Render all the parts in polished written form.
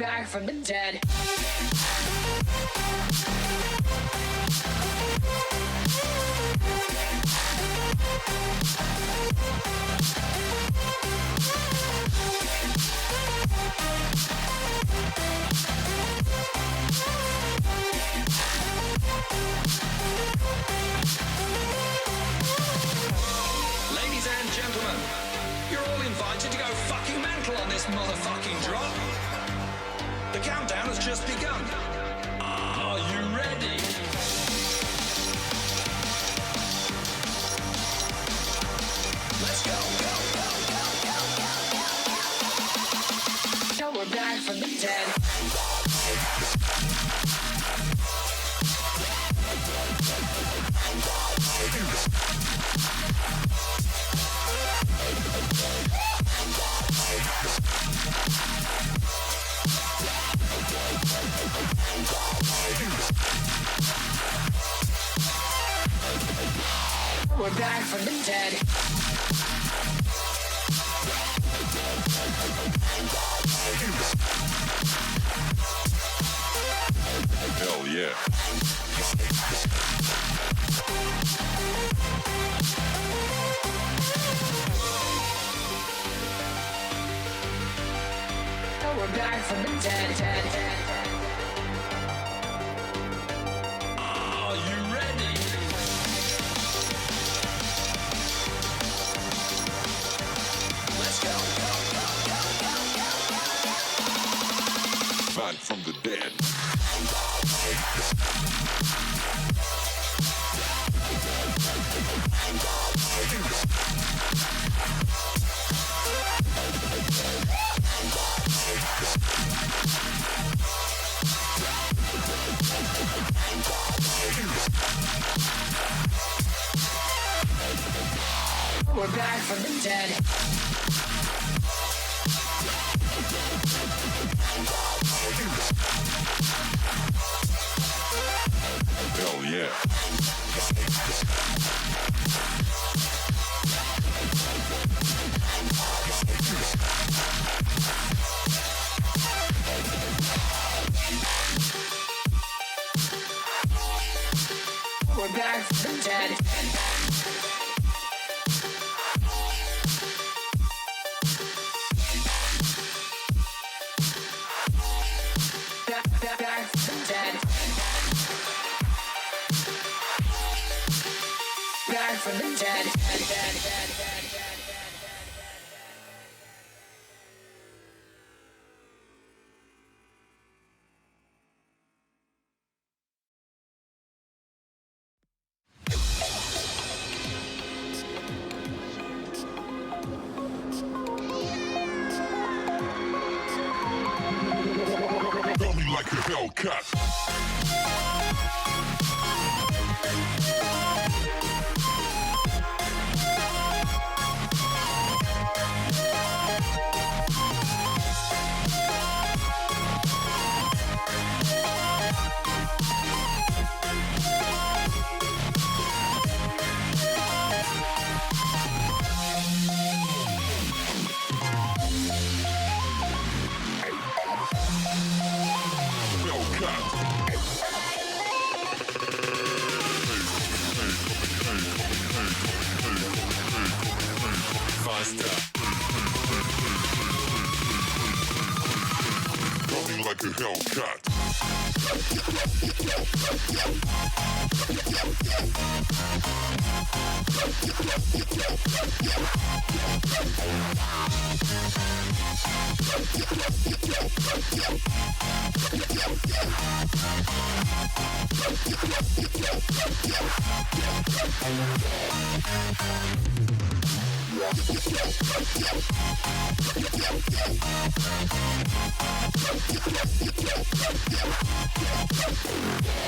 back from the dead. Ladies and gentlemen, you're all invited to go fucking mental on this motherfucking drop. The countdown has just begun. Are you ready? Let's go, go, go, go, go, go, go. So we're back from the dead. We're back from the dead. Hell yeah. So we're back from the dead. Are you ready? Let's go, go, go, go, go, go, go. Back from the dead. We're back from the dead. Hell yeah. We're back from the dead. Back from the dead. Back from the dead. Throw me like a Hellcat. Running like a Hellcat.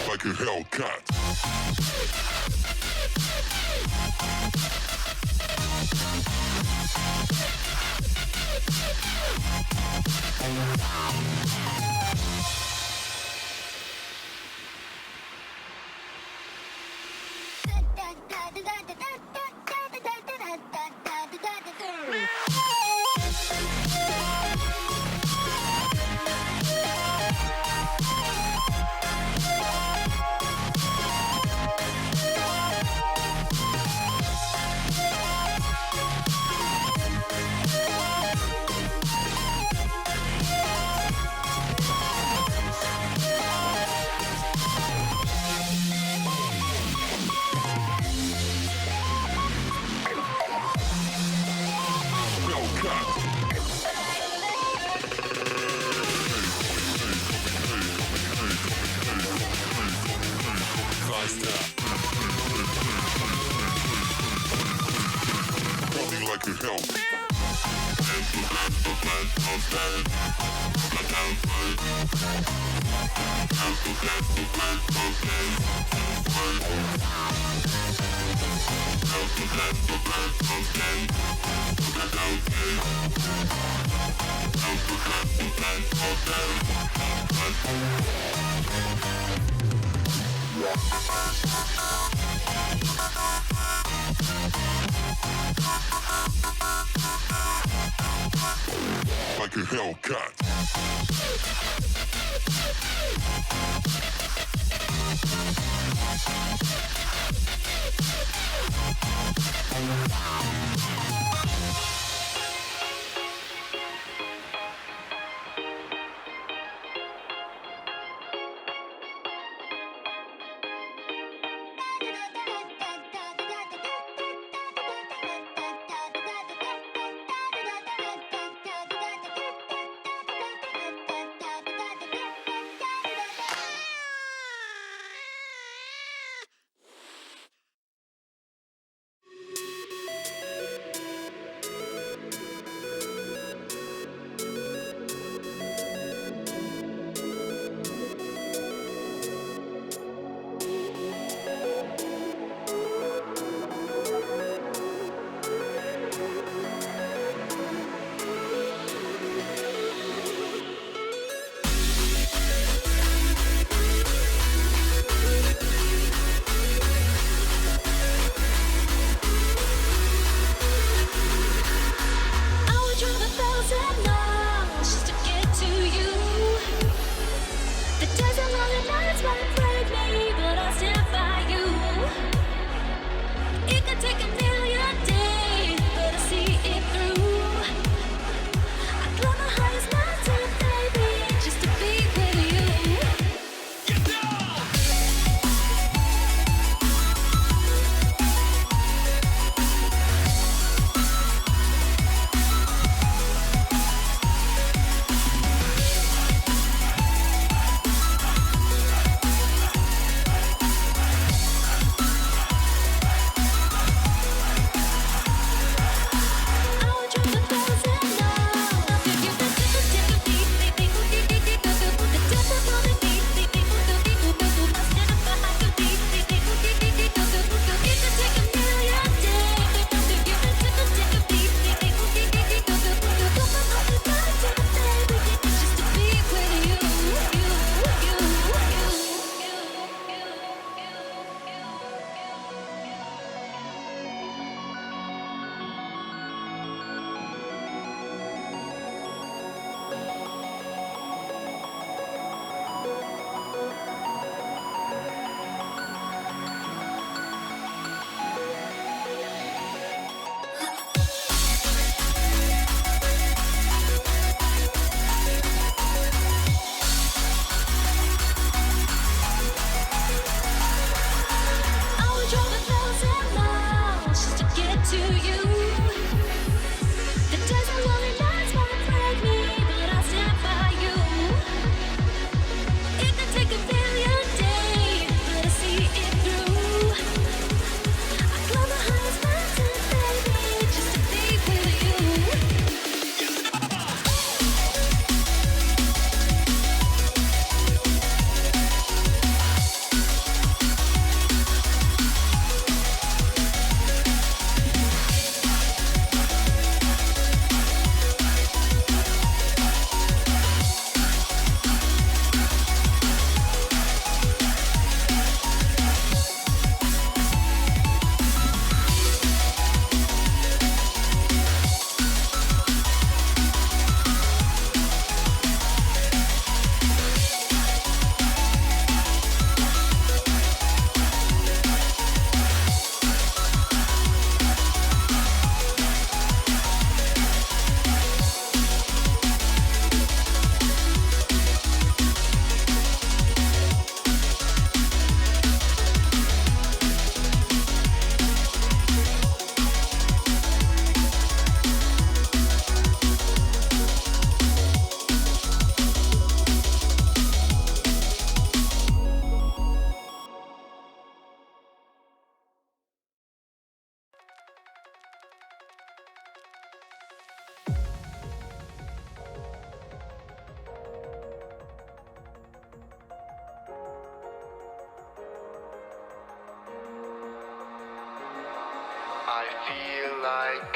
Like a Hellcat. Running like a hell. Like a Hellcat.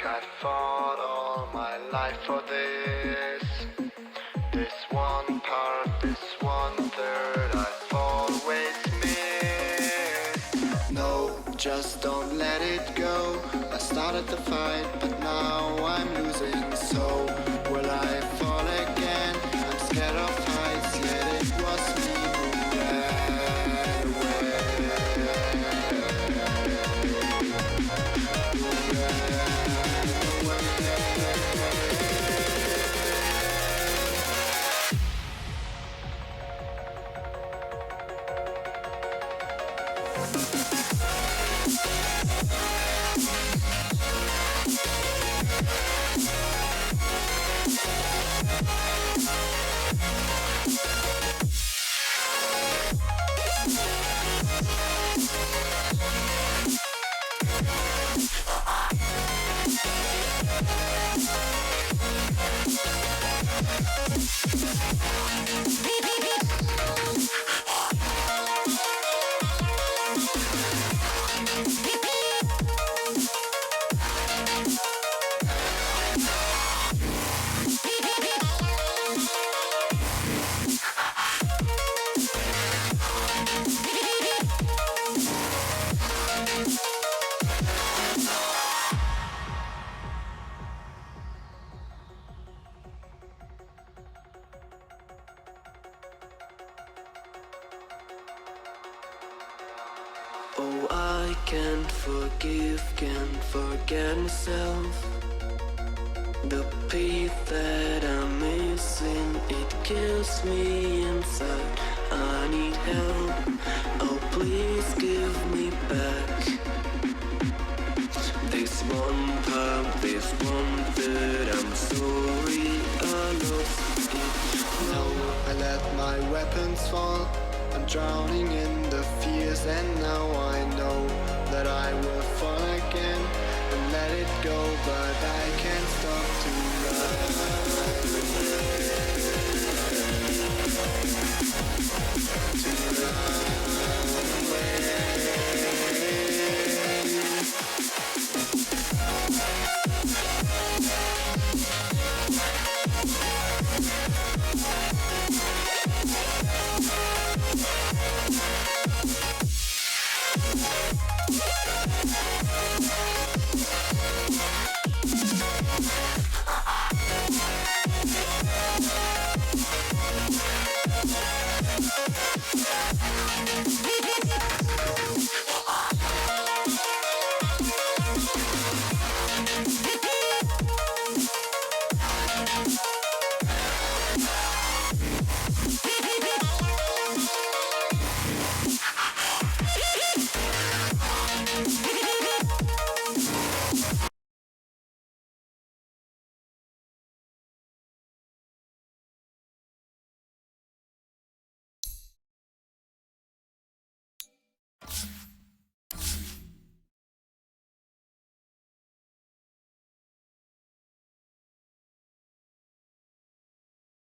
I fought all my life for this. This one part, this 1/3 I've always missed. No, just don't let it go. I started the fight, but now I'm losing. So will I fall again? I'm scared of heights, yet it was me who ran away. Oh, I can't forget myself. The piece that I'm missing, it kills me inside. I need help, oh please give me back. This one part, this 1/3, I'm sorry I lost it. No, I let my weapons fall. I'm drowning in the fears, and now I know that I will fall again and let it go, but I can't stop to run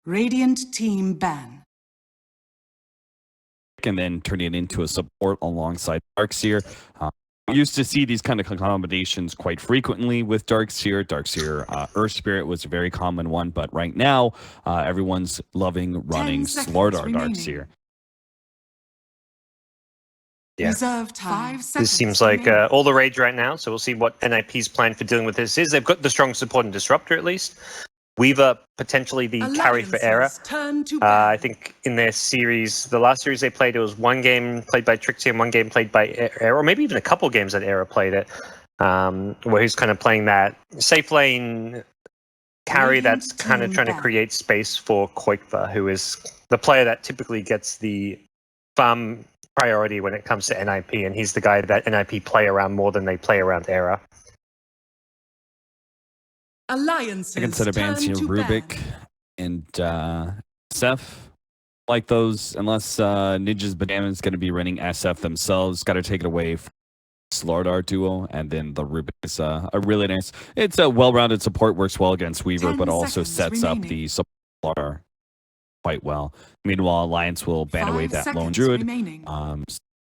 Radiant team ban. And then turning it into a support alongside Darkseer. We used to see these kind of combinations quite frequently with Darkseer. Earth Spirit was a very common one, but right now, everyone's loving running Slardar Darkseer. Yeah. Reserve time. 5 seconds. This seems like all the rage right now, so we'll see what NiP's plan for dealing with this is. They've got the strong support and disruptor at least. Weaver potentially the carry for Era. I think in their series, the last series they played, it was one game played by Trixie and one game played by Era, or maybe even a couple games that Era played it, where he's kind of playing that safe lane carry that's kind of trying to create space for Koikva, who is the player that typically gets the farm priority when it comes to NiP, and he's the guy that NiP play around more than they play around Era. Alliances. Second set of bans here, Rubik and SF. Like those, unless Ninja's Banana is going to be running SF themselves, got to take it away from Slardar duo, and then the Rubik is a really nice. It's a well-rounded support, works well against Weaver, but also sets up the Slardar quite well. Meanwhile, Alliance will ban away that lone druid.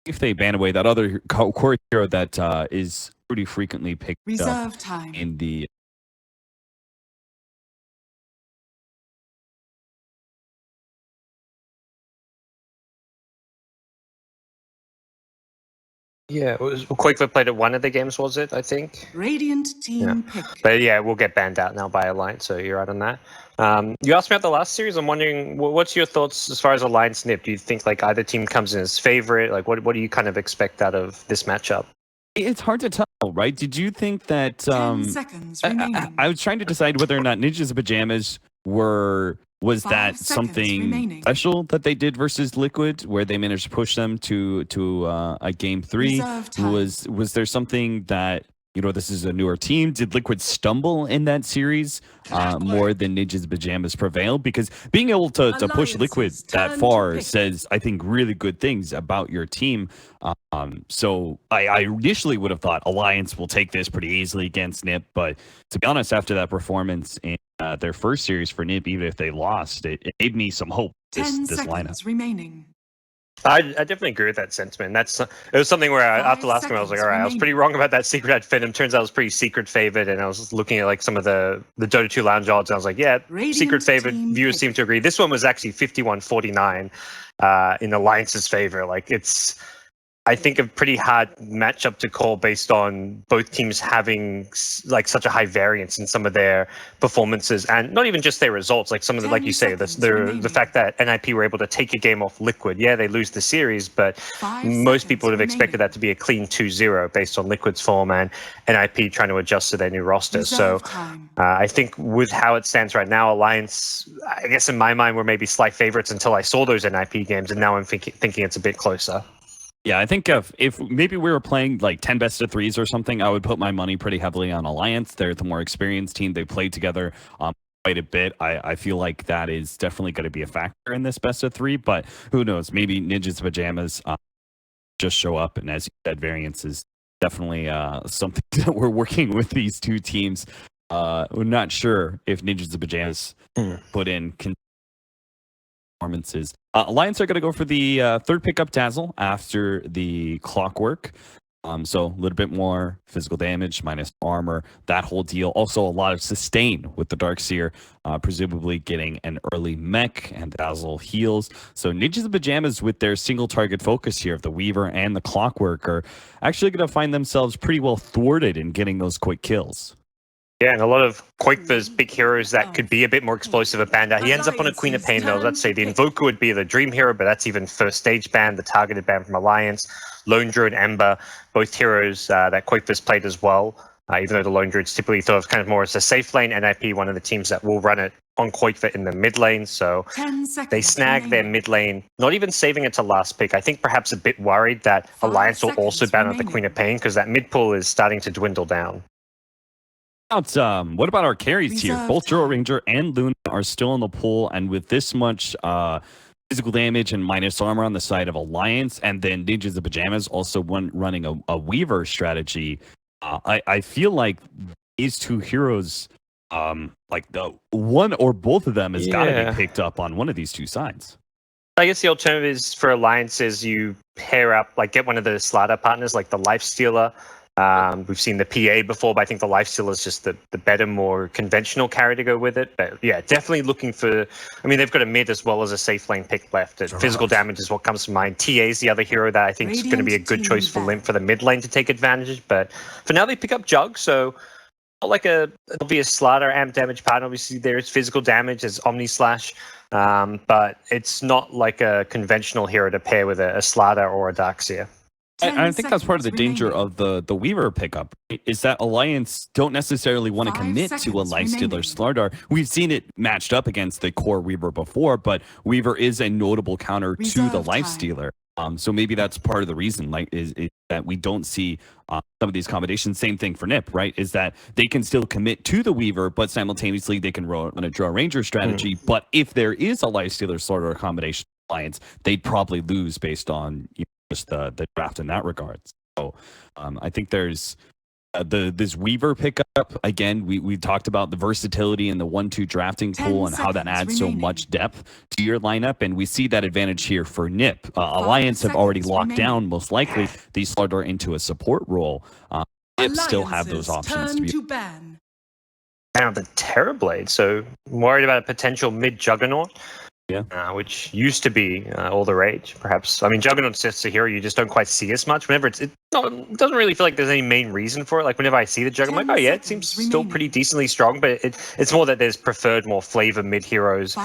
If they ban away that other core hero that is pretty frequently picked up in the Yeah, it was Quakefoot played at one of the games, was it? I think. Radiant team pick. But yeah, we'll get banned out now by Alliance, so you're right on that. You asked me about the last series. I'm wondering, what's your thoughts as far as Alliance NiP? Do you think like either team comes in as favorite? Like, what do you kind of expect out of this matchup? It's hard to tell, right? Did you think that 10 seconds remaining. I was trying to decide whether or not Ninjas of Pajamas was 5 that seconds something remaining. special that they did versus Liquid, where they managed to push them to a game 3? Reserve time. Was there something that, you know, this is a newer team? Did Liquid stumble in that series more than Ninjas Pajamas prevailed? Because being able to push Liquid Alliances that turn to far pick. says, I think, really good things about your team. So I initially would have thought Alliance will take this pretty easily against NiP, but to be honest, after that performance in their first series for NiP, even if they lost, it gave me some hope. 10 This seconds lineup. remaining. I definitely agree with that sentiment. It was something where after last game I was like, all right, I was pretty wrong about that secret ad Phantom. Turns out I was pretty secret favored, and I was looking at like some of the Dota 2 lounge odds, and I was like, yeah, Radiant secret favored. team Viewers pick. seem to agree. This one was actually 51-49 in Alliance's favor. Like it's, I think, a pretty hard matchup to call based on both teams having like such a high variance in some of their performances, and not even just their results. Like some of the, 10 like you say, seconds the remaining. fact that NiP were able to take a game off Liquid. Yeah, they lose the series, but 5 most people would have seconds expected that to be a clean 2-0 based on Liquid's form and NiP trying to adjust to their new roster. Reserve So time. I think with how it stands right now, Alliance, I guess in my mind, were maybe slight favorites until I saw those NiP games, and now I'm thinking it's a bit closer. Yeah, I think if maybe we were playing like 10 best of 3s or something, I would put my money pretty heavily on Alliance. They're the more experienced team. They played together quite a bit. I feel like that is definitely going to be a factor in this best of 3, but who knows? Maybe Ninjas Pajamas just show up, and as you said, variance is definitely something that we're working with these two teams. We're not sure if Ninjas Pajamas put in performances. Alliance are going to go for the third pickup Dazzle after the Clockwork. So a little bit more physical damage, minus armor, that whole deal. Also a lot of sustain with the Darkseer, presumably getting an early mech, and Dazzle heals. So Ninjas and Pajamas, with their single target focus here of the Weaver and the Clockwork, are actually going to find themselves pretty well thwarted in getting those quick kills. Yeah, and a lot of Quakefoot's big heroes that could be a bit more explosive at Bandit. He ends up on a Queen of Pain, though. Let's say the Invoker would be the dream hero, but that's even first stage ban, the targeted ban from Alliance. Lone Druid, Ember, both heroes that Quakefoot's played as well, even though the Lone Druid's typically thought of kind of more as a safe lane. NiP, one of the teams that will run it on Quakefoot in the mid lane, so 10 seconds they snag their mid lane, not even saving it to last pick. I think perhaps a bit worried that 5 Alliance will also seconds ban out the remaining. Queen of Pain, because that mid pool is starting to dwindle down. What about our carries here? Reserve Both Juro time. Ranger and Luna are still in the pool, and with this much physical damage and minus armor on the side of Alliance, and then Ninjas of Pajamas also running a Weaver strategy, I feel like these two heroes, like the one or both of them has got to be picked up on one of these two sides. I guess the alternative is for Alliance is you pair up, like get one of the Slaughter partners, like the Lifestealer. We've seen the PA before, but I think the Lifestealer is just the better, more conventional carry to go with it. But yeah, definitely looking for, I mean, they've got a mid as well as a safe lane pick left. And physical damage is what comes to mind. TA is the other hero that I think is going to be a good Radiant choice for team Limp for the mid lane to take advantage. But for now, they pick up Jug, so not like an obvious Slaughter amp damage pattern. Obviously, there is physical damage, there's Omni Slash, but it's not like a conventional hero to pair with a Slaughter or a Darkseer. I think that's part of the danger remaining. of the Weaver pickup, is that Alliance don't necessarily want to 5 commit to a seconds Lifestealer remaining. Slardar. We've seen it matched up against the core Weaver before, but Weaver is a notable counter to the Reserve time. Lifestealer. So maybe that's part of the reason, like, is that we don't see some of these combinations. Same thing for NiP, right? Is that they can still commit to the Weaver, but simultaneously they can run a Draw Ranger strategy. But if there is a Lifestealer Slardar combination Alliance, they'd probably lose based on just the draft in that regard. So I think there's this Weaver pickup. Again, we talked about the versatility in the 1-2 drafting 10 pool and how that seconds adds so remaining. much depth to your lineup, and we see that advantage here for NiP. Alliance have already seconds locked remaining. down, most likely, the Slardar into a support role. NiP still have those Alliances options to turn be. to ban. Down the Terrorblade, so I'm worried about a potential mid Juggernaut. which used to be all the rage, perhaps. I mean, Juggernaut's just a hero you just don't quite see as much. Whenever it doesn't really feel like there's any main reason for it. Like, whenever I see the Juggernaut, I'm like, oh yeah, it seems still pretty decently strong, but it's more that there's preferred, more flavor mid-heroes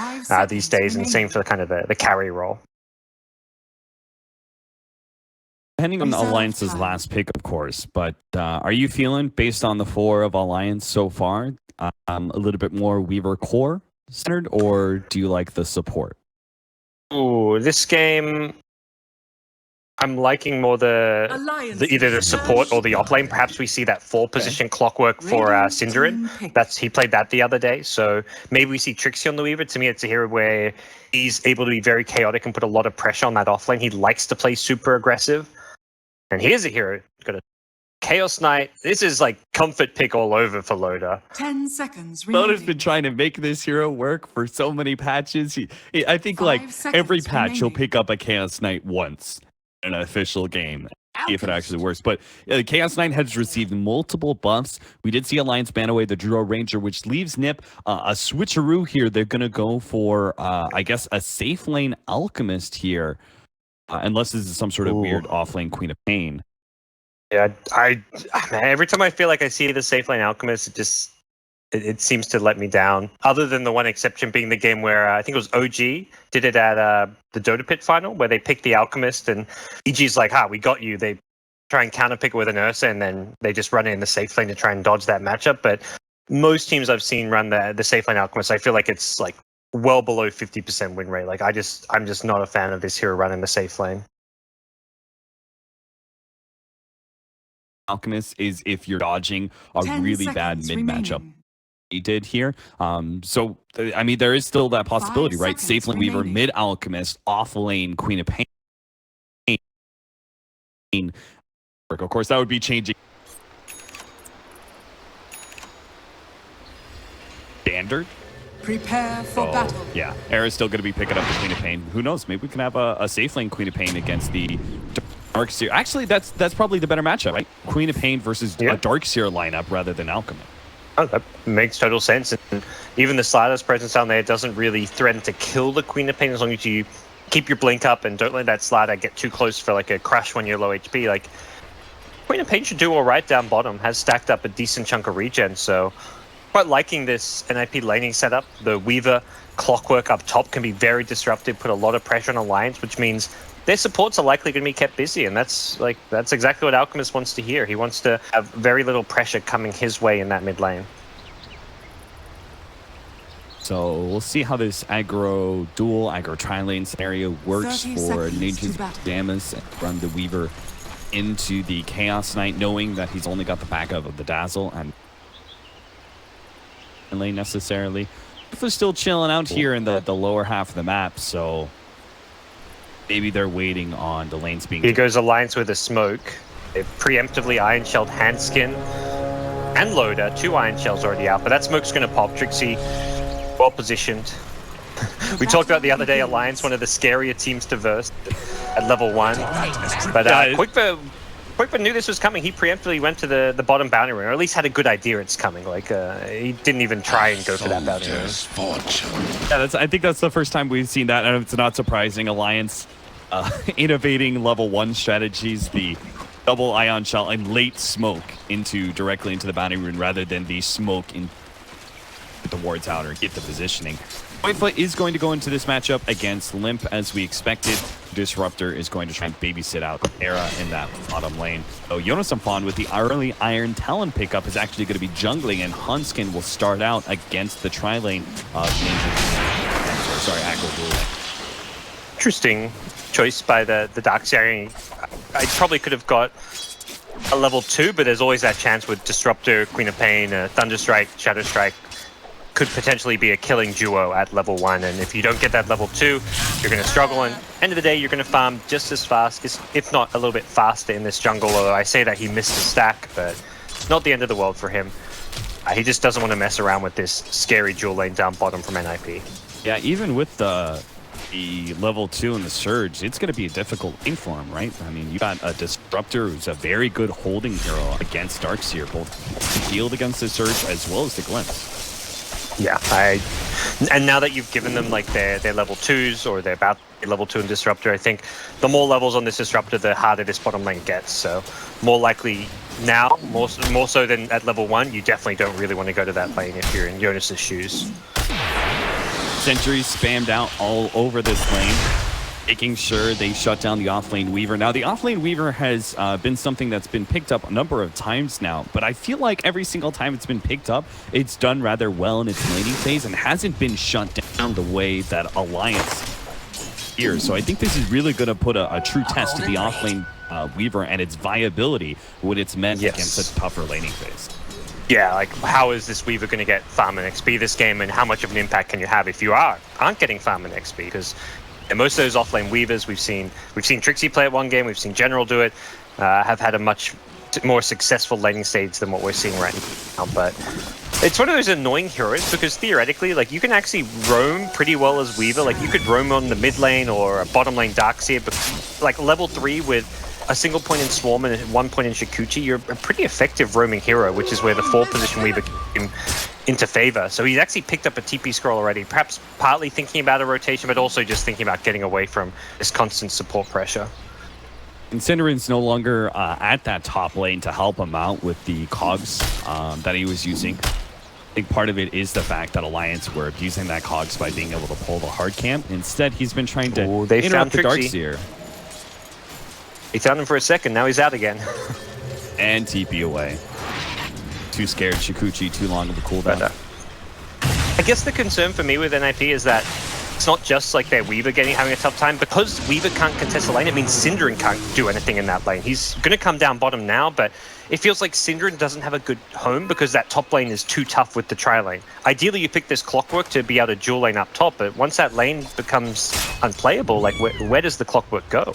these days, and same for the kind of the carry role. Depending on Alliance's last pick, of course, but are you feeling, based on the 4 of Alliance so far, a little bit more Weaver core centered, or do you like the support? Ooh, this game, I'm liking more either the support or the offlane. Perhaps we see that 4-position clockwork for Synderen. He played that the other day, so maybe we see Trixie on the Weaver. To me, it's a hero where he's able to be very chaotic and put a lot of pressure on that offlane. He likes to play super aggressive. And here's a hero, got a Chaos Knight. This is like comfort pick all over for Loda. 10 seconds remaining. Loda's been trying to make this hero work for so many patches. I think like every patch he'll pick up a Chaos Knight once in an official game. See if it actually works. But Chaos Knight has received multiple buffs. We did see Alliance ban away the Druid Ranger, which leaves NiP a switcheroo here. They're going to go for, I guess, a safe lane Alchemist here. Unless this is some sort of weird off-lane Queen of Pain. Yeah, man, every time I feel like I see the safe lane Alchemist, it seems to let me down. Other than the one exception being the game where I think it was OG did it at the Dota Pit final, where they picked the Alchemist, and EG's like, we got you. They try and counterpick it with an Ursa, and then they just run it in the safe lane to try and dodge that matchup. But most teams I've seen run the safe lane Alchemist, I feel like it's like well below 50% win rate. Like, I'm just not a fan of this hero running the safe lane. Alchemist is if you're dodging a really bad mid matchup. He did here. So I mean, there is still that possibility, right? Safe lane Weaver, mid Alchemist, off lane Queen of Pain. Of course, that would be changing standard. Prepare for battle. Yeah, Era's still going to be picking up the Queen of Pain. Who knows? Maybe we can have a safe lane Queen of Pain against the Darkseer. Actually, that's probably the better matchup, right? Queen of Pain versus a Darkseer lineup rather than Alchemist. Oh, that makes total sense. And even the Slider's presence down there doesn't really threaten to kill the Queen of Pain as long as you keep your blink up and don't let that Slider get too close for like a crush when you're low HP. Like, Queen of Pain should do all right down bottom. Has stacked up a decent chunk of regen, so quite liking this NiP laning setup. The Weaver clockwork up top can be very disruptive, put a lot of pressure on Alliance, which means their supports are likely going to be kept busy, and that's exactly what Alchemist wants to hear. He wants to have very little pressure coming his way in that mid lane. So we'll see how this aggro tri-lane scenario works for Ninja's Pyjamas and run the Weaver into the Chaos Knight, knowing that he's only got the backup of the Dazzle and lane necessarily. If they're still chilling out here in the lower half of the map, so maybe they're waiting on the lanes being... Here goes Alliance with a smoke. They've preemptively Iron Shelled Handskin and Loda. 2 Iron Shells already out, but that smoke's going to pop. Trixie, well positioned. We talked about the other day, Alliance, one of the scarier teams to verse at level 1. But Quickbird knew this was coming. He preemptively went to the bottom bounty rune, or at least had a good idea it's coming. Like, he didn't even try and go for that bounty rune. Yeah, I think that's the first time we've seen that, and it's not surprising. Alliance innovating level 1 strategies, the double ion shell and late smoke directly into the bounty rune rather than the smoke in the wards out or get the positioning. Whitefoot is going to go into this matchup against Limp as we expected. Disruptor is going to try and babysit out Era in that bottom lane. So Jonas Amfon with the early Iron Talon pickup is actually going to be jungling, and Hunskin will start out against the tri-lane of Ninja. Sorry, aggro duel. Interesting choice by the Darkseer. I probably could have got a level 2, but there's always that chance with Disruptor, Queen of Pain, Thunderstrike, Shadow Strike. Could potentially be a killing duo at level 1, and if you don't get that level 2, you're going to struggle, and end of the day you're going to farm just as fast, if not a little bit faster in this jungle. Although I say that he missed a stack, but it's not the end of the world for him. He just doesn't want to mess around with this scary dual lane down bottom from NiP. Yeah, even with the level 2 and the Surge, it's going to be a difficult lane for him, right? I mean, you got a Disruptor who's a very good holding hero against Darkseer, both shield against the Surge as well as the Glimpse. Yeah, and now that you've given them like their level 2s or they're about to be level 2 in Disruptor, I think the more levels on this Disruptor, the harder this bottom lane gets. So more likely now, more so than at level 1, you definitely don't really want to go to that lane if you're in Jonas's shoes. Sentries spammed out all over this lane, making sure they shut down the offlane Weaver. Now, the offlane Weaver has been something that's been picked up a number of times now, but I feel like every single time it's been picked up, it's done rather well in its laning phase and hasn't been shut down the way that Alliance here. So I think this is really going to put a true test to the offlane Weaver and its viability when it's meant against a tougher laning phase. Yeah, like how is this Weaver going to get farm and XP this game, and how much of an impact can you have if you aren't getting farm and XP? Because most of those offlane Weavers we've seen Trixie play it one game, we've seen General do it, have had a much more successful laning stage than what we're seeing right now. But it's one of those annoying heroes because theoretically, like, you can actually roam pretty well as Weaver. Like, you could roam on the mid lane or a bottom lane Darkseer, but like level 3 with a single point in Swarm and 1 point in Shukuchi, you're a pretty effective roaming hero, which is where the 4 position Weaver came into favor. So he's actually picked up a TP scroll already, perhaps partly thinking about a rotation, but also just thinking about getting away from this constant support pressure. And Cinderin's no longer at that top lane to help him out with the cogs that he was using. I think part of it is the fact that Alliance were abusing that cogs by being able to pull the hard camp. Instead, he's been trying to interrupt the Darkseer. He found him for a second, now he's out again. And TP away. Too scared, Shukuchi, too long of a cooldown. I guess the concern for me with NiP is that it's not just like their Weaver having a tough time. Because Weaver can't contest the lane, it means Synderen can't do anything in that lane. He's going to come down bottom now, but it feels like Synderen doesn't have a good home because that top lane is too tough with the tri-lane. Ideally, you pick this Clockwork to be able to dual lane up top, but once that lane becomes unplayable, like where does the Clockwork go?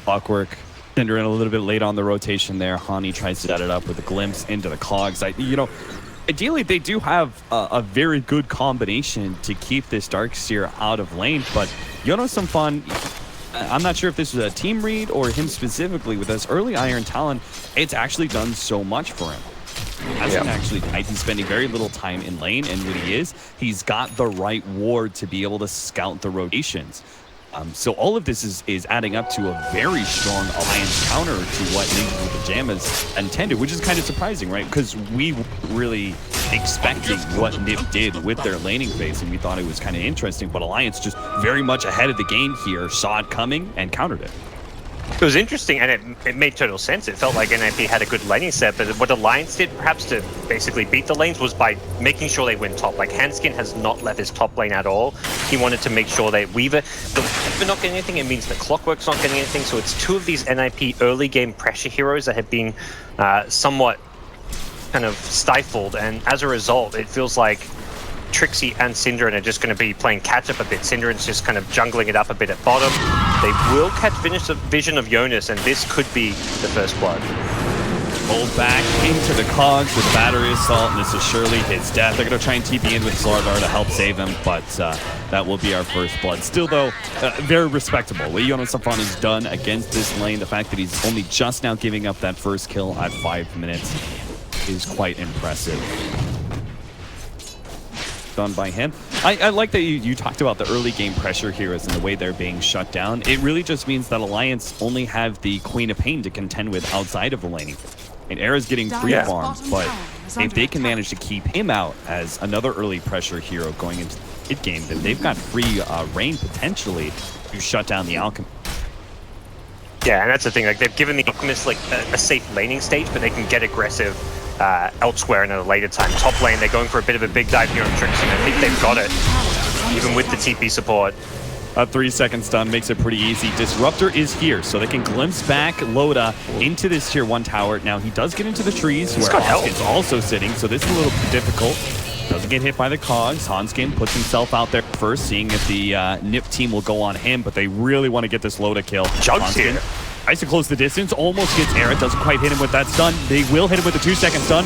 Clockwork. Synderen a little bit late on the rotation there. Hani tries to set it up with a glimpse into the cogs. Ideally, they do have a very good combination to keep this Darkseer out of lane, but Fun, I'm not sure if this was a team read or him specifically with this early Iron Talon. It's actually done so much for him. Hasn't actually died. He's spending very little time in lane, and when he is, he's got the right ward to be able to scout the rotations. So all of this is adding up to a very strong Alliance counter to what Ninjas with Pyjamas intended, which is kind of surprising, right? Because we really expecting what NiP did with their laning phase, and we thought it was kind of interesting, but Alliance just very much ahead of the game here, saw it coming, and countered it. It was interesting, and it made total sense. It felt like NiP had a good laning set, but what Alliance did, perhaps to basically beat the lanes, was by making sure they went top. Like, Hanskin has not left his top lane at all. He wanted to make sure that Weaver not getting anything, it means the Clockwork's not getting anything, so it's two of these NiP early game pressure heroes that have been somewhat kind of stifled, and as a result, it feels like Trixie and Synderen are just going to be playing catch-up a bit. Synderen's just kind of jungling it up a bit at bottom. They will catch vision of Jonas, and this could be the first blood. Pulled back into the cogs with battery assault, and this is surely his death. They're going to try and TP in with Slardar to help save him, but that will be our first blood. Still, though, very respectable. What Safan has done against this lane, the fact that he's only just now giving up that first kill at 5 minutes is quite impressive. Done by him. I like that you talked about the early game pressure heroes and the way they're being shut down. It really just means that Alliance only have the Queen of Pain to contend with outside of the laning. And Era's getting free farm, but if they can manage to keep him out as another early pressure hero going into the mid game, then they've got free reign potentially to shut down the Alchemist. Yeah, and that's the thing. Like, they've given the Alchemist like a safe laning stage, but they can get aggressive elsewhere in a later time. Top lane, they're going for a bit of a big dive here on Trixie, and I think they've got it, even with the TP support. A 3-second stun makes it pretty easy. Disruptor is here, so they can glimpse back Loda into this tier 1 tower. Now, he does get into the trees, where Hanskin's also sitting, so this is a little difficult. Doesn't get hit by the cogs. Hanskin puts himself out there first, seeing if the NiP team will go on him, but they really want to get this Loda kill. Jugs here. Tries to close the distance, almost gets Era, doesn't quite hit him with that stun. They will hit him with a 2-second stun.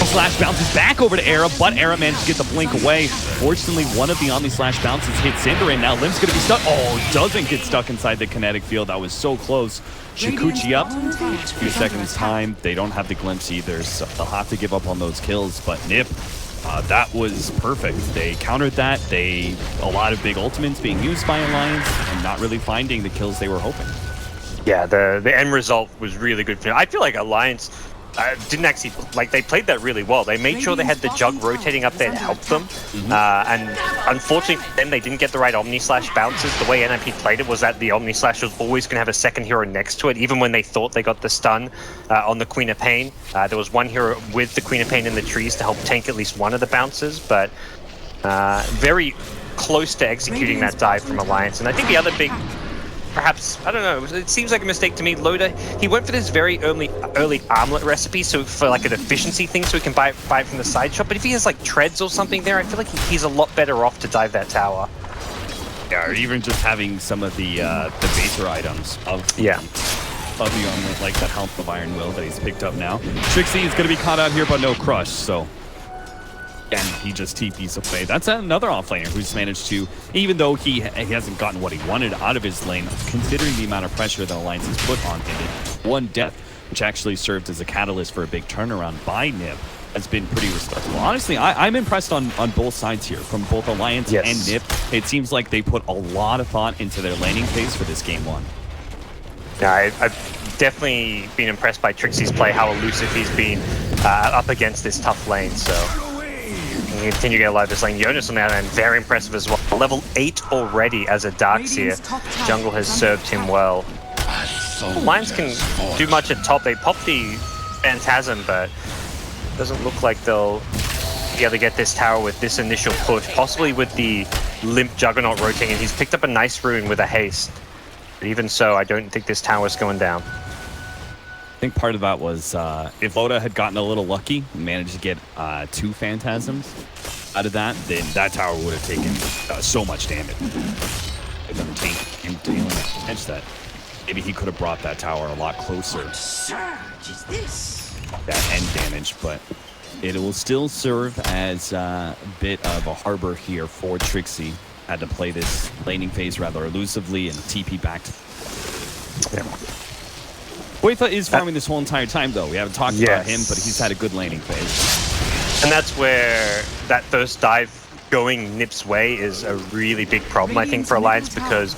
Slash bounces back over to Era, but Era managed to get the blink away. Fortunately, one of the Omni Slash bounces hit Synderen. Now Lim's gonna be stuck. Oh, doesn't get stuck inside the kinetic field. That was so close. Shukuchi up, 2 seconds time. They don't have the glimpse either, so they'll have to give up on those kills, but NiP that was perfect. They countered that. A lot of big ultimates being used by Alliance and not really finding the kills they were hoping. Yeah, the end result was really good. I feel like Alliance didn't actually, like, they played that really well. They made sure they had the jug rotating up there to help them. And unfortunately for them, they didn't get the right Omni Slash bounces. The way NiP played it was that the Omni Slash was always going to have a second hero next to it, even when they thought they got the stun on the Queen of Pain. There was one hero with the Queen of Pain in the trees to help tank at least one of the bounces, but very close to executing that dive from Alliance. And I think the other big, perhaps, I don't know, it seems like a mistake to me. Loda, he went for this very early armlet recipe, so for like an efficiency thing, so he can buy it from the side shop. But if he has like treads or something there, I feel like he's a lot better off to dive that tower. Yeah, or even just having some of the baser items of the armlet, like that Helm of Iron Will that he's picked up now. Trixie is going to be caught out here, but no crush, so... And he just TPs away. That's another offlaner who's managed to, even though he hasn't gotten what he wanted out of his lane, considering the amount of pressure that Alliance has put on him, one death, which actually served as a catalyst for a big turnaround by NiP, has been pretty respectable. Honestly, I'm impressed on both sides here, from both Alliance and NiP. It seems like they put a lot of thought into their laning phase for this game one. Yeah, I've definitely been impressed by Trixie's play, how elusive he's been up against this tough lane, so... Continue to get a lot of this lane. Jonas on the other end, very impressive as well. Level 8 already as a Darkseer. Jungle has served him well. Alliance can do much at top. They pop the Phantasm, but it doesn't look like they'll be able to get this tower with this initial push. Possibly with the Limp Juggernaut rotating. He's picked up a nice rune with a haste. But even so, I don't think this tower is going down. I think part of that was if Loda had gotten a little lucky and managed to get 2 Phantasms out of that, then that tower would have taken so much damage. It doesn't take him to catch that. Maybe he could have brought that tower a lot closer. What surge is this? That end damage, but it will still serve as a bit of a harbor here for Trixie. Had to play this laning phase rather elusively and TP back to... Yeah. Boyfa is farming this whole entire time, though. We haven't talked about him, but he's had a good laning phase. And that's where that first dive going NiP's way is a really big problem, I think, for Alliance, because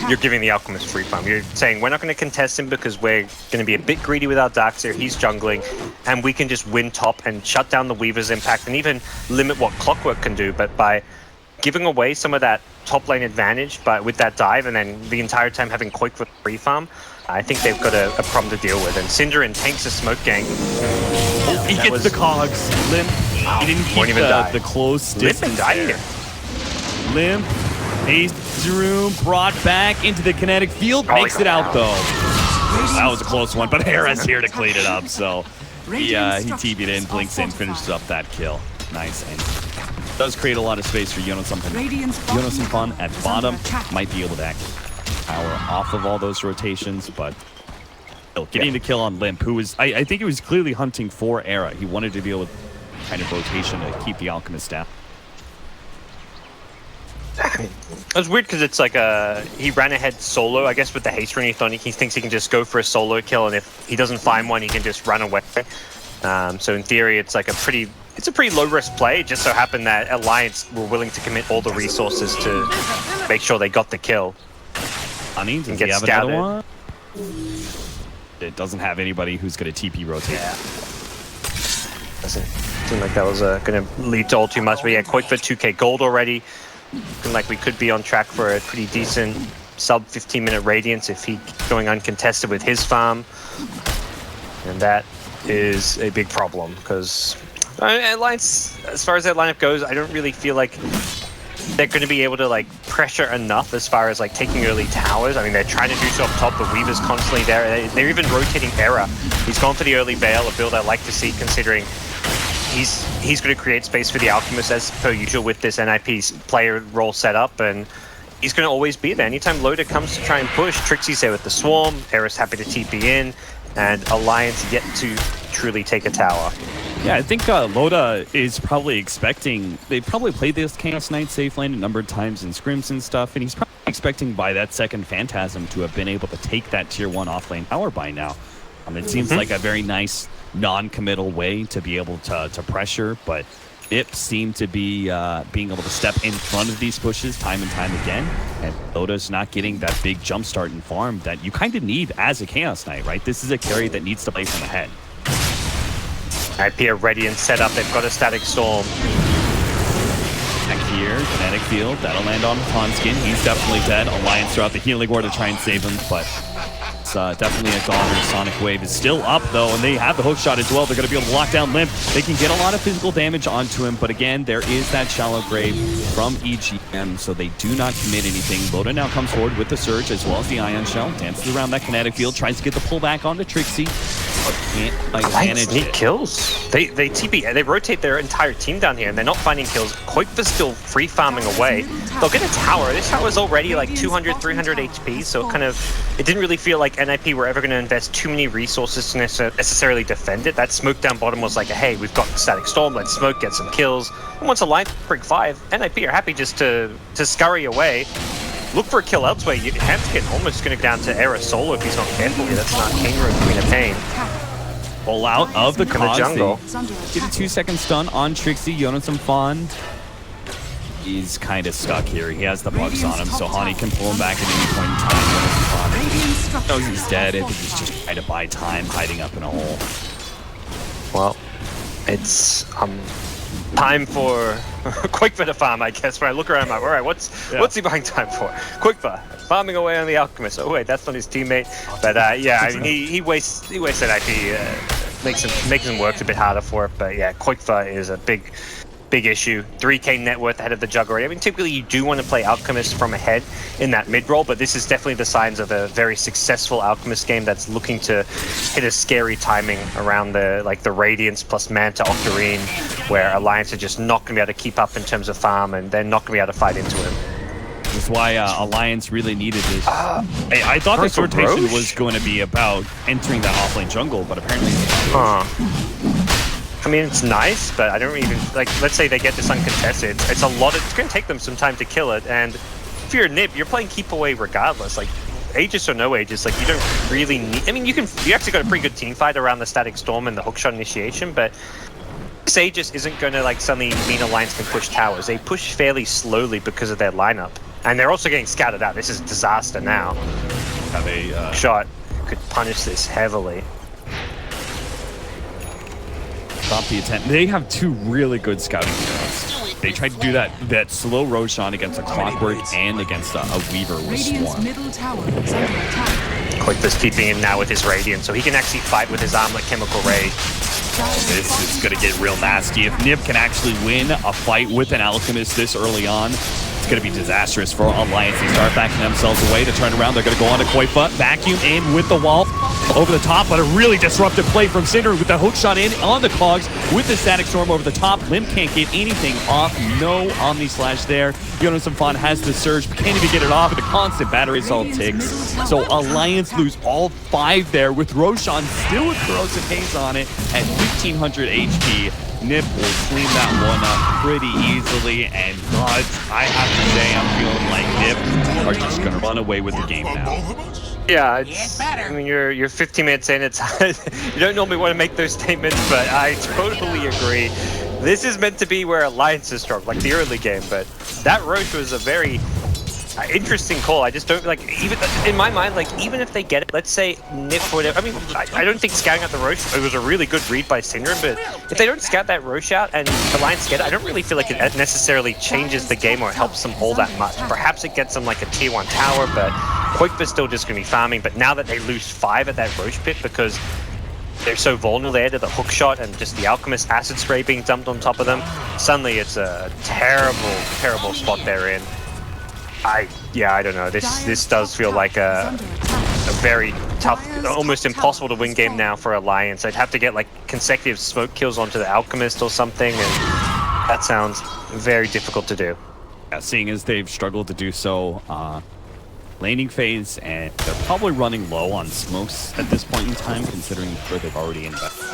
you're giving the Alchemist free farm. You're saying, we're not going to contest him because we're going to be a bit greedy with our Darkseer, he's jungling, and we can just win top and shut down the Weaver's impact and even limit what Clockwork can do. But by giving away some of that top lane advantage with that dive, and then the entire time having Quake for free farm, I think they've got a problem to deal with. And Synderen tanks a smoke gang. Oh, he gets the cogs. Limp. He didn't keep the close distance there. Limp. Haste room brought back into the kinetic field. Makes it out, though. That was a close one, but Hera's here to clean it up. So he TB'd in, blinks in, finishes up that kill. Nice. And does create a lot of space for Jonas and Fun at bottom. Might be able to actually power off of all those rotations, but still getting the kill on Limp, who was, I think he was clearly hunting for Era. He wanted to deal with kind of rotation to keep the Alchemist down. It was weird because it's like he ran ahead solo, I guess, with the haste rune. He thinks he can just go for a solo kill, and if he doesn't find one, he can just run away. So in theory, it's like a pretty low risk play. It just so happened that Alliance were willing to commit all the resources to make sure they got the kill. Honey, does he have another one? It doesn't have anybody who's going to TP rotate. Yeah. Doesn't seem like that was going to lead to all too much. But yeah, Quake for 2k gold already. Looking like we could be on track for a pretty decent sub 15-minute Radiance if he's going uncontested with his farm. And that is a big problem because Alliance, as far as that lineup goes, I don't really feel like they're going to be able to like pressure enough as far as like taking early towers. I mean, they're trying to do so up top. The Weaver's constantly there. They're even rotating Era. He's gone for the early Veil, a build I like to see considering he's going to create space for the Alchemist as per usual with this NiP's player role set up, and he's going to always be there. Anytime Loda comes to try and push, Trixie's there with the Swarm, Era's happy to TP in, and Alliance yet to truly take a tower. Yeah, I think Loda is probably expecting, they probably played this Chaos Knight safe lane a number of times in scrims and stuff, and he's probably expecting by that second Phantasm to have been able to take that tier 1 offlane tower by now. It seems like a very nice non-committal way to be able to pressure, but NiP seem to be being able to step in front of these pushes time and time again, and DOTA's not getting that big jump start and farm that you kind of need as a Chaos Knight, right? This is a carry that needs to play from ahead. NiP are ready and set up. They've got a Static Storm. Back here, Kinetic Field, that'll land on Hanskin. He's definitely dead. Alliance throughout the healing ward to try and save him, but it's definitely a goner. Sonic Wave is still up though, and they have the hook shot as well. They're going to be able to lock down Limp. They can get a lot of physical damage onto him, but again, there is that shallow grave from EGM, so they do not commit anything. Loda now comes forward with the Surge as well as the Ion Shell. Dances around that Kinetic Field, tries to get the pullback onto Trixie, but can't manage it. Kills. They TP, they rotate their entire team down here, and they're not finding kills. Koikva's still free farming away. They'll get a tower. This tower's already like 200, 300 HP, so it didn't really feel like NiP were ever going to invest too many resources to necessarily defend it. That smoke down bottom was like, hey, we've got Static Storm, let's smoke, get some kills. And once Alliance break 5, NiP are happy just to scurry away. Look for a kill elsewhere. Hanskin almost going to go down to Era solo if he's not careful here. That's not King Room, Queen of Pain. Pull out of the jungle. Get a 2-second stun on Trixie. Jonathan Fon. He's kind of stuck here. He has the bugs on him, so Hani can pull him back at any point in time. Jonathan Fon knows he's dead. I think he's just trying to buy time, hiding up in a hole. Well, it's time for Koikva to farm, I guess. When I look around, I'm like, all right, what's he buying time for? Koikva farming away on the Alchemist. Oh wait, that's not his teammate. But yeah, I mean, he wastes NiP, makes him work a bit harder for it. But yeah, Koikva is a big issue. 3k net worth ahead of the Juggernaut. I mean, typically you do want to play Alchemist from ahead in that mid roll, but this is definitely the signs of a very successful Alchemist game that's looking to hit a scary timing around the Radiance plus Manta Octarine, where Alliance are just not going to be able to keep up in terms of farm, and they're not going to be able to fight into him. That's why Alliance really needed this. I thought this rotation was going to be about entering that offlane jungle, but apparently I mean, it's nice, but I don't even, like, let's say they get this uncontested. It's a lot, it's going to take them some time to kill it, and if you're NiP, you're playing keep away regardless. Like, Aegis or no Aegis, like, you don't really need, I mean, you actually got a pretty good team fight around the Static Storm and the hookshot initiation, but this Aegis isn't going to, like, suddenly mean Alliance can push towers. They push fairly slowly because of their lineup, and they're also getting scouted out. This is a disaster now. Have a shot could punish this heavily. Stop the attempt. They have 2 really good scouting heroes. They tried to do that slow Roshan against a Clockwork and against a Weaver with Swarm. Koikva's keeping in now with his Radiant, so he can actually fight with his Armlet Chemical Ray. This is going to get real nasty. If NiP can actually win a fight with an Alchemist this early on, it's going to be disastrous for Alliance. They start backing themselves away to turn around. They're going to go on to Koikva. Vacuum in with the wall over the top, but a really disruptive play from Cinder with the hook shot in on the Cogs with the Static Storm over the top. Limp can't get anything off. No Omni Slash there. Jonathan Fon has the Surge, but can't even get it off, and a constant battery assault ticks. So Alliance lose all 5 there with Roshan still with corrosive haze on it at 1500 HP. NiP will clean that one up pretty easily, and God, I have to say I'm feeling like NiP are just going to run away with the game now. Yeah, I mean, you're 15 minutes in. It's you don't normally want to make those statements, but I totally agree. This is meant to be where Alliance is strong, like the early game, but that Roche was a very interesting call. I just don't, like, even in my mind, like, even if they get it, let's say NiP or whatever, I mean, I don't think scouting out the Roche, it was a really good read by Syndrome, but if they don't scout that Roche out and Alliance get it, I don't really feel like it necessarily changes the game or helps them all that much. Perhaps it gets them like a tier 1 tower, but Koikva's still just going to be farming. But now that they lose 5 at that Roche pit because they're so vulnerable there to the hook shot and just the Alchemist acid spray being dumped on top of them, suddenly it's a terrible spot they're in. I don't know. This does feel like a very tough, almost impossible to win game now for Alliance. I'd have to get like consecutive smoke kills onto the Alchemist or something, and that sounds very difficult to do. Yeah, seeing as they've struggled to do so laning phase, and they're probably running low on smokes at this point in time, considering where they've already invested.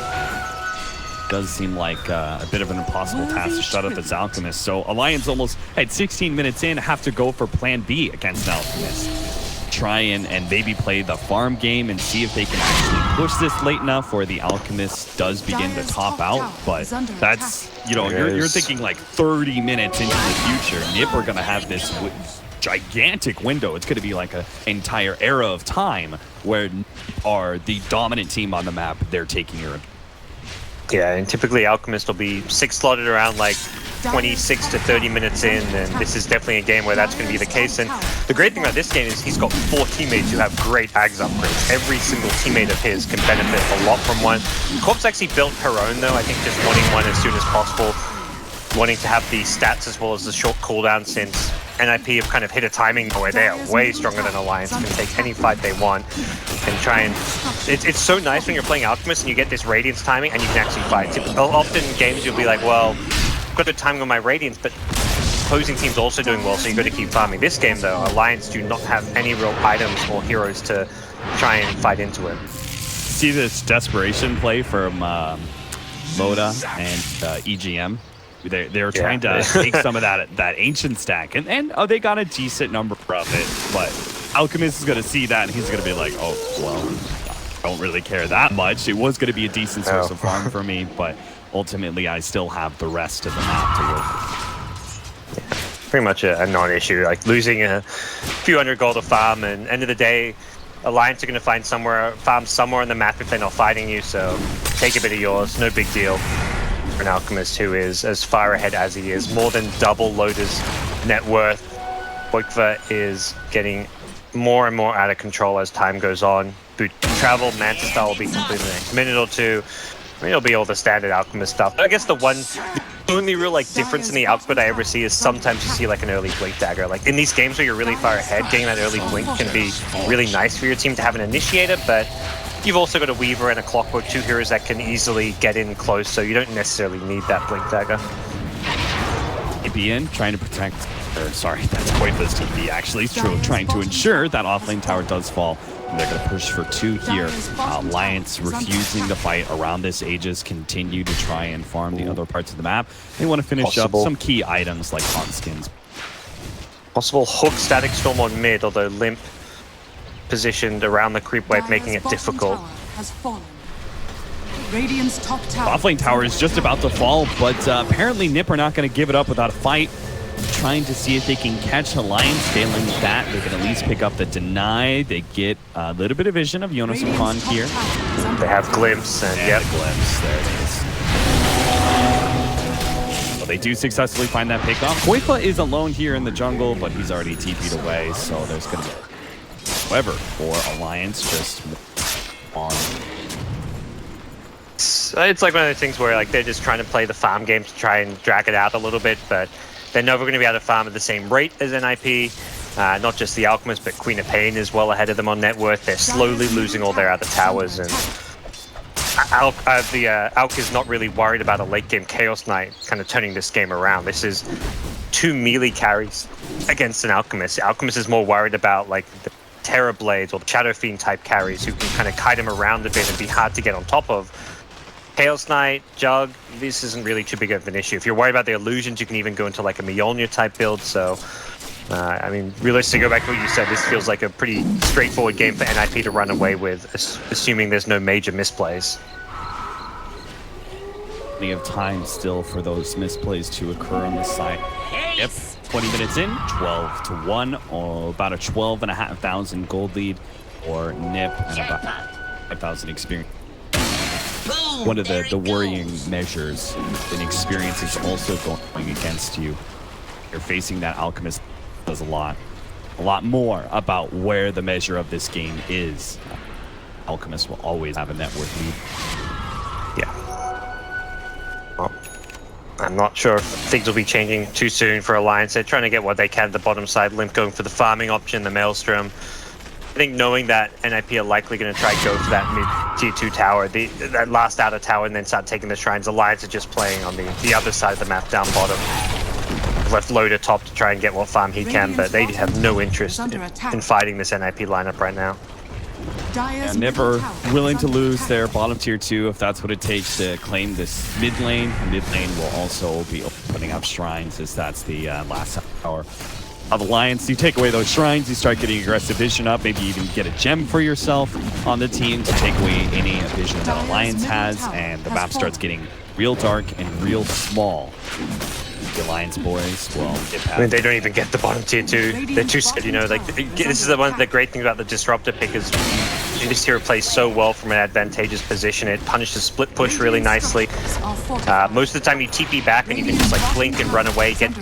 Does seem like a bit of an impossible task to shut up this Alchemist. So Alliance almost at 16 minutes in have to go for plan B against an Alchemist. try and maybe play the farm game and see if they can actually push this late enough where the Alchemist does begin to top out. But that's, you know, you're thinking like 30 minutes into the future. NiP are going to have this gigantic window. It's going to be like an entire era of time where are the dominant team on the map. They're taking your. Yeah, and typically Alchemist will be 6 slotted around like 26 to 30 minutes in, and this is definitely a game where that's going to be the case. And the great thing about this game is he's got 4 teammates who have great Ags upgrades. Every single teammate of his can benefit a lot from one. Corp's actually built her own though, I think just wanting one as soon as possible, wanting to have the stats as well as the short cooldown, since NiP have kind of hit a timing where they are way stronger than Alliance, can take any fight they want and try and... It's so nice when you're playing Alchemist and you get this Radiance timing and you can actually fight. Often in games you'll be like, well, I've got good timing on my Radiance, but opposing team's also doing well, so you've got to keep farming. This game though, Alliance do not have any real items or heroes to try and fight into it. See this desperation play from Moda and EGM. They're trying to take some of that ancient stack, and they got a decent number of it, but Alchemist is going to see that and he's going to be like, oh, well, I don't really care that much. It was going to be a decent source of farm for me, but ultimately I still have the rest of the map to work with. Yeah, pretty much a non-issue, like losing a few hundred gold of farm, and end of the day, Alliance are going to find farm somewhere on the map if they're not fighting you, so take a bit of yours, no big deal. An Alchemist who is as far ahead as he is, more than double Loda's net worth. Boikva is getting more and more out of control as time goes on. Boot travel, Manta Star will be completed in the next minute or two. I mean, it'll be all the standard Alchemist stuff. I guess the only real like difference in the output I ever see is sometimes you see like an early Blink Dagger. Like in these games where you're really far ahead, getting that early Blink can be really nice for your team to have an Initiator, but you've also got a Weaver and a Clockwork, 2 heroes that can easily get in close, so you don't necessarily need that Blink Dagger. ABN trying to protect, or sorry, that's Boikva's TP actually, trying to ensure that offlane tower does fall. And they're going to push for 2 here. Alliance refusing to fight around this Aegis, continue to try and farm the other parts of the map. They want to finish up some key items like Haunt Skins. Possible hook Static Storm on mid, although Limp positioned around the creep wave, making it difficult. Offlane tower is just about to fall, but apparently NiP are not going to give it up without a fight. Trying to see if they can catch Alliance. Failing that, they can at least pick up the deny. They get a little bit of vision of Jonas and Khan here. They have Glimpse, and yeah, the Glimpse. There it is. Well, they do successfully find that pickoff. Boikva is alone here in the jungle, but he's already TP'd away, so there's going to be... However, for Alliance, just on. It's like one of those things where like they're just trying to play the farm game to try and drag it out a little bit, but they're never going to be able to farm at the same rate as NiP. Not just the Alchemist, but Queen of Pain is well ahead of them on net worth. They're slowly losing all their other towers, and Alk is not really worried about a late game Chaos Knight kind of turning this game around. This is 2 melee carries against an Alchemist. Alchemist is more worried about like the Terror Blades or the Shadow Fiend type carries who can kind of kite him around a bit and be hard to get on top of. Chaos Knight, Jug, this isn't really too big of an issue. If you're worried about the illusions, you can even go into like a Mjolnir type build. So, I mean, realistically, go back to what you said, this feels like a pretty straightforward game for NiP to run away with, assuming there's no major misplays. Plenty of time still for those misplays to occur on the side. Yep. 20 minutes in, 12-1, or about a 12,500 gold lead for NiP and about 5,000 experience. One of the worrying measures in experience is also going against you. You're facing that Alchemist does a lot more about where the measure of this game is. Alchemist will always have a net worth lead. Yeah. Well, I'm not sure if things will be changing too soon for Alliance. They're trying to get what they can at the bottom side. Limp going for the farming option, the Maelstrom. I think knowing that NiP are likely going to try go for that mid tier 2 tower, that last outer tower, and then start taking the shrines. Alliance are just playing on the other side of the map down bottom. Left Loda top to try and get what farm he can, but they have no interest in fighting this NiP lineup right now. And NiP are willing to lose their bottom tier 2 if that's what it takes to claim this mid lane. Mid lane will also be putting up shrines, as that's the last tower. Alliance, you take away those shrines, you start getting aggressive vision up, maybe even get a gem for yourself on the team to take away any vision that Alliance has, and the map starts getting real dark and real small. The Alliance boys will get past. I mean, they don't even get the bottom tier 2. They're too scared, you know. Like, this is one of the great things about the Disruptor pick is this hero plays so well from an advantageous position. It punishes split push really nicely. Most of the time you TP back and you can just like blink and run away, and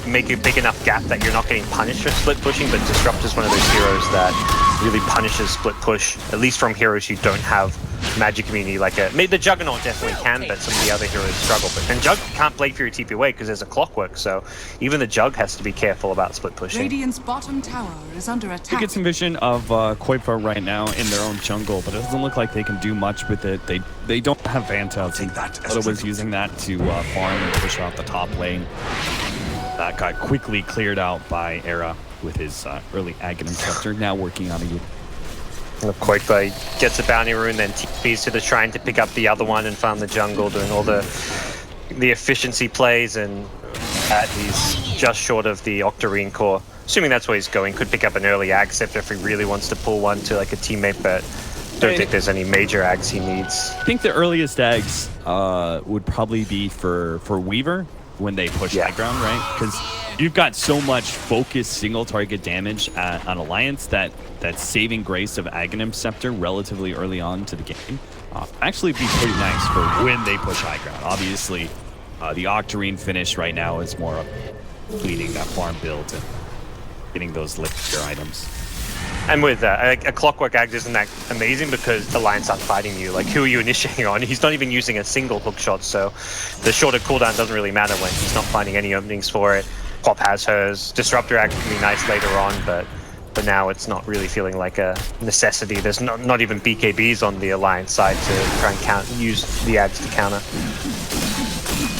make a big enough gap that you're not getting punished for split pushing, but Disruptor is one of those heroes that really punishes split push, at least from heroes who don't have magic immunity. Like maybe the Juggernaut definitely can, but some of the other heroes struggle. And Jug can't play for your TP away because there's a clockwork, so even the Jug has to be careful about split pushing. Radiant's bottom tower is under attack. You get some vision of Koifa right now in their own jungle, but it doesn't look like they can do much with it. They don't have Vantas. Loda was using that to farm and push out the top lane. That got quickly cleared out by Era with his early Aghanim Scepter, now working on a... Koifa gets a bounty rune, then TPs to the shrine to pick up the other one and farm the jungle, doing all the efficiency plays, and he's just short of the Octarine core. Assuming that's where he's going, could pick up an early Ag Scepter if he really wants to pull one to like a teammate, but don't think there's any major Ags he needs. I think the earliest Ags would probably be for Weaver when they push high ground, right? Because you've got so much focused single target damage on Alliance that saving grace of Aghanim Scepter relatively early on to the game actually be pretty nice for when they push high ground. Obviously, the Octarine finish right now is more of leading that farm build and getting those liquor items. And with a Clockwork Ag isn't that amazing because Alliance aren't fighting you. Like, who are you initiating on? He's not even using a single hook shot, so the shorter cooldown doesn't really matter when he's not finding any openings for it. Pop has hers. Disruptor Ag can be nice later on, but for now it's not really feeling like a necessity. There's not even BKBs on the Alliance side to try and use the Ags to counter.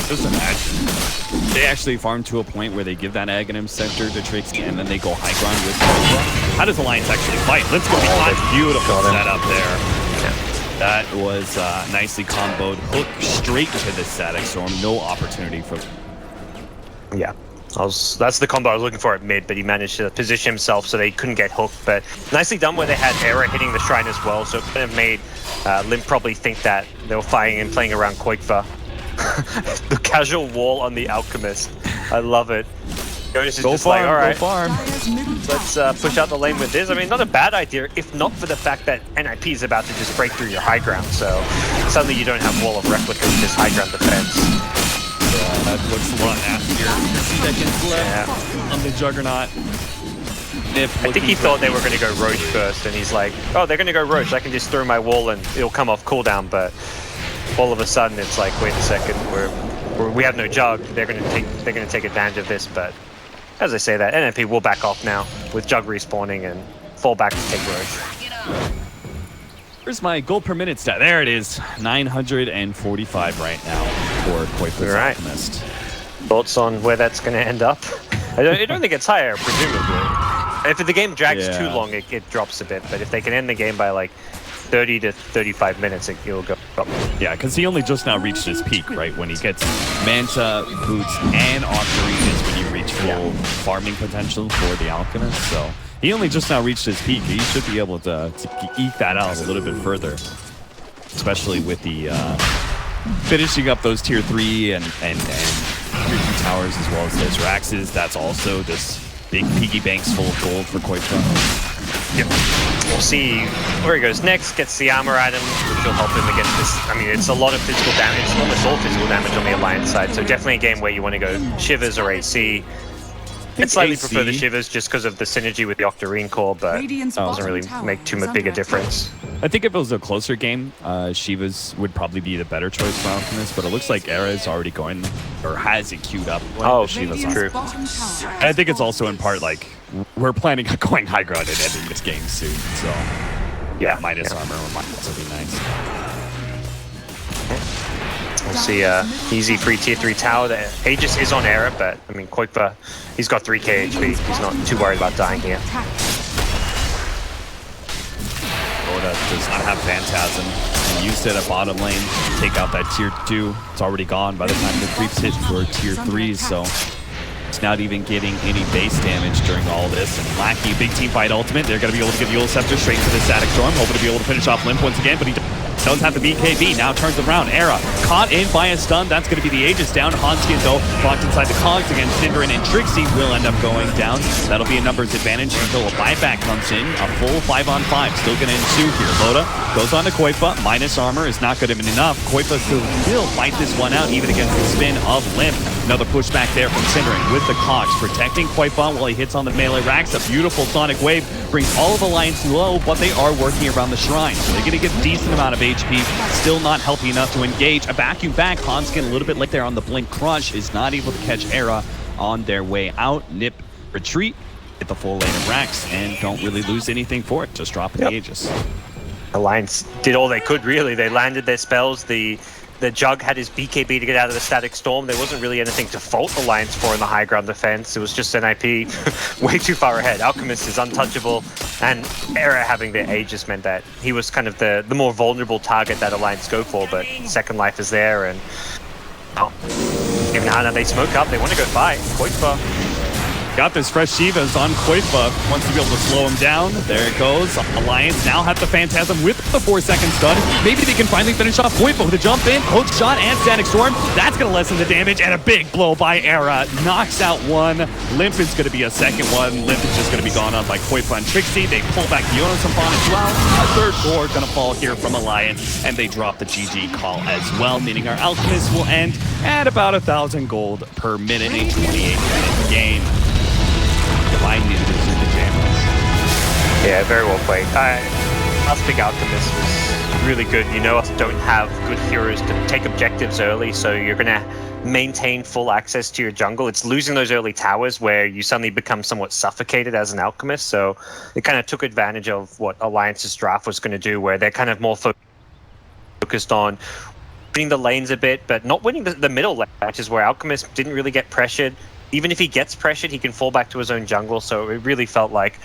Just imagine. They actually farm to a point where they give that Aghanim Scepter to Trixie and then they go high ground with Koifa. How does Alliance actually fight? Let's go behind. Beautiful setup there. Yeah. That was nicely comboed. Hook straight to the Static Storm. No opportunity for... Yeah. That's the combo I was looking for at mid, but he managed to position himself so they couldn't get hooked. But nicely done where they had Era hitting the shrine as well, so it could have made Limp probably think that they were fighting and playing around Koifa. The casual wall on the Alchemist. I love it. Jonas is just like, alright, let's push out the lane with this. I mean, not a bad idea, if not for the fact that NiP is about to just break through your high ground, so suddenly you don't have Wall of Replica with this high ground defense. Yeah, that looks a lot nastier. Seconds left on the Juggernaut. I think he thought they were going to go Roche first, and he's like, oh, they're going to go Roche, I can just throw my wall and it'll come off cooldown, but all of a sudden it's like, wait a second, we have no Jug. They're going to take advantage of this, but as I say that, NiP will back off now with Jug respawning and fall back to take Roche. Where's my gold per minute stat? There it is, 945 right now for Koifa's Alchemist. Thoughts on where that's going to end up? I don't think it's higher, presumably. If the game drags too long, it drops a bit, but if they can end the game by like 30 to 35 minutes, it'll go up. Yeah, because he only just now reached his peak, right? When he gets Manta, Boots, and Octarine is when you reach full farming potential for the Alchemist. So he only just now reached his peak. He should be able to eke that out a little bit further, especially with the finishing up those tier 3 and tier 2 towers as well as those Raxes. That's also this big piggy banks full of gold for Koifa. Yep. We'll see where he goes next. Gets the armor item, which will help him against this. I mean, it's a lot of physical damage. It's almost all physical damage on the Alliance side. So definitely a game where you want to go Shivers or AC. I slightly prefer the Shivers just because of the synergy with the Octarine core, but it doesn't really make too much bigger difference. I think if it was a closer game, Shivas would probably be the better choice for Alchemist, but it looks like Era is already going, or has it queued up. Oh, Shivas, true. I think it's also in part like, we're planning on going high ground and ending this game soon, so yeah, minus armor or minus would be nice. We'll see easy free tier 3 tower. The Aegis is on Era, but I mean, Koifa, he's got 3k HP. He's not too worried about dying here. DOTA does not have Phantasm. He used it at bottom lane to take out that tier 2. It's already gone by the time the creeps hit for tier 3, so It's not even getting any base damage during all this. And Lackey, big team fight ultimate. They're going to be able to get the Ult Scepter straight into the Static Storm, hoping to be able to finish off Limp once again, but he does have the BKB. Now turns around. Era caught in by a stun. That's going to be the Aegis down. Hanskin, though, locked inside the cogs against Cinderin, and Trixie will end up going down. That'll be a numbers advantage until a buyback comes in. A full 5-on-5 still going to ensue here. Loda goes on to Koifa. Minus armor is not good enough. Koifa still fight this one out, even against the spin of Limp. Another pushback there from Cinderin with the cogs, protecting Koifa while he hits on the melee racks. A beautiful sonic wave brings all of Alliance low, but they are working around the shrine. So they're going to get a decent amount of HP, still not helping enough to engage. A vacuum back. Hanskin a little bit late there on the Blink Crush, is not able to catch Era on their way out. NiP retreat, hit the full lane of racks, and don't really lose anything for it. Just dropping the Aegis. Alliance did all they could, really. They landed their spells. The Jug had his BKB to get out of the Static Storm. There wasn't really anything to fault Alliance for in the high ground defense. It was just NiP way too far ahead. Alchemist is untouchable, and Era having the Aegis meant that he was kind of the more vulnerable target that Alliance go for, but Second Life is there, and even now they smoke up. They want to go fight. Koifa got this fresh Shivas on Koifa. Wants to be able to slow him down. There it goes. Alliance now have the Phantasm with the 4-second stun. Maybe they can finally finish off Koifa with a jump in, hook shot, and Static Storm. That's going to lessen the damage, and a big blow by Era. Knocks out one. Limp is going to be a second one. Limp is just going to be gone on by Koifa and Trixie. They pull back Jonas and Fawn as well. A third core going to fall here from Alliance, and they drop the GG call as well, meaning our Alchemist will end at about 1,000 gold per minute in a 28-minute game. Divine needed to the Pyjamas. Yeah, very well played. Us big Alchemist was really good. You know, us don't have good heroes to take objectives early, so you're going to maintain full access to your jungle. It's losing those early towers where you suddenly become somewhat suffocated as an Alchemist, so it kind of took advantage of what Alliance's draft was going to do, where they're kind of more focused on winning the lanes a bit, but not winning the middle lane, which is where Alchemist didn't really get pressured. Even if he gets pressured, he can fall back to his own jungle, so it really felt like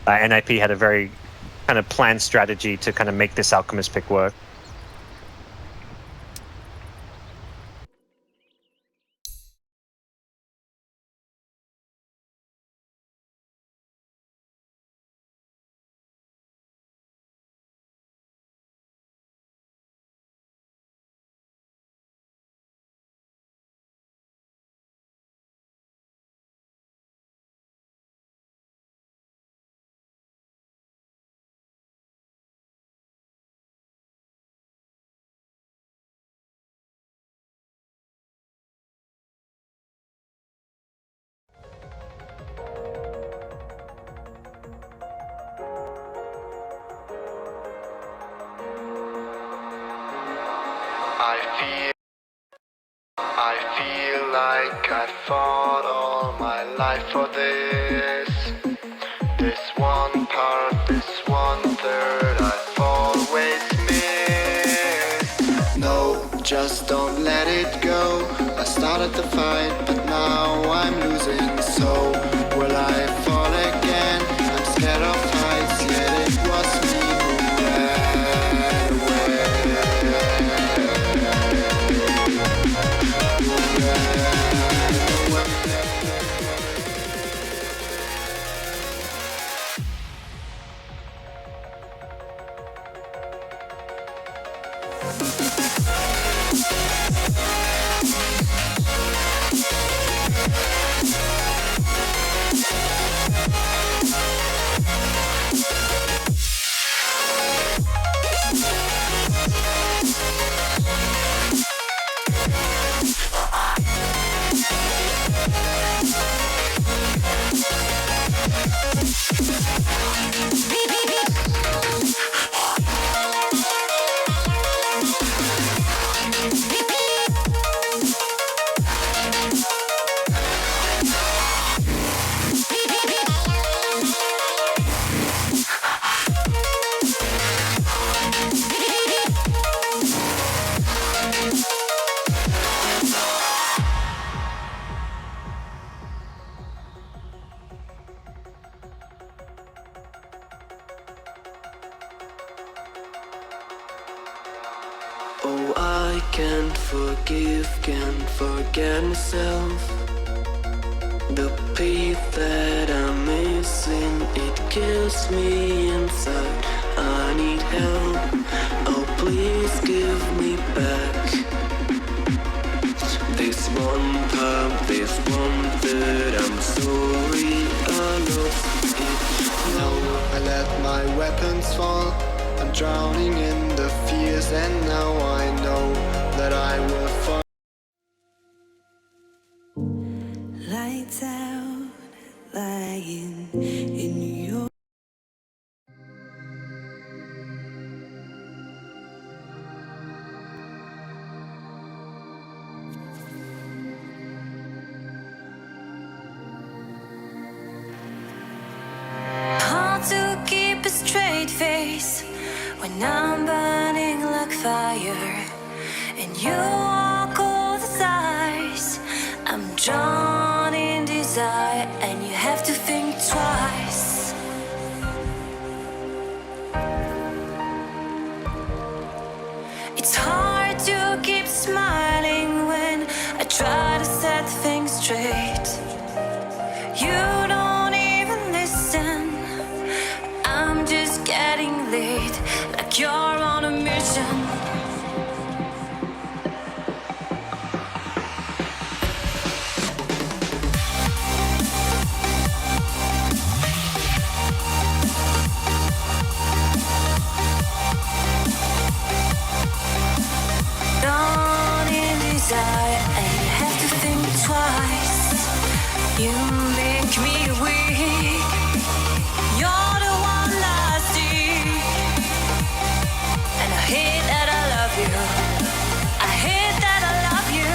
NiP had a very kind of planned strategy to kind of make this Alchemist pick work. I feel like I fought all my life for this. This one part, this 1/3 I've always missed. No, just don't let it go. I started the fight, but now I'm losing. So will I fall again? I'm scared of heights, yet it was me who ran away. Oh, I can't forget myself. The piece that I'm missing, it kills me inside. I need help, oh please give me back. This one pump, this one third, I'm sorry I lost it. No, I let my weapons fall. I'm drowning in the fears, and now I know that I will fall. Lights out, lying in your hard to keep a straight face when I'm burning like fire and you walk all the sides. I'm drawn in desire and you have to think twice. It's hard to keep smiling when I try to set things straight. You don't even listen. I'm just getting late, like you're on a mission. Drawn in desire, and you have to think twice. You make me weak. You're the one I see, and I hate that I love you. I hate that I love you.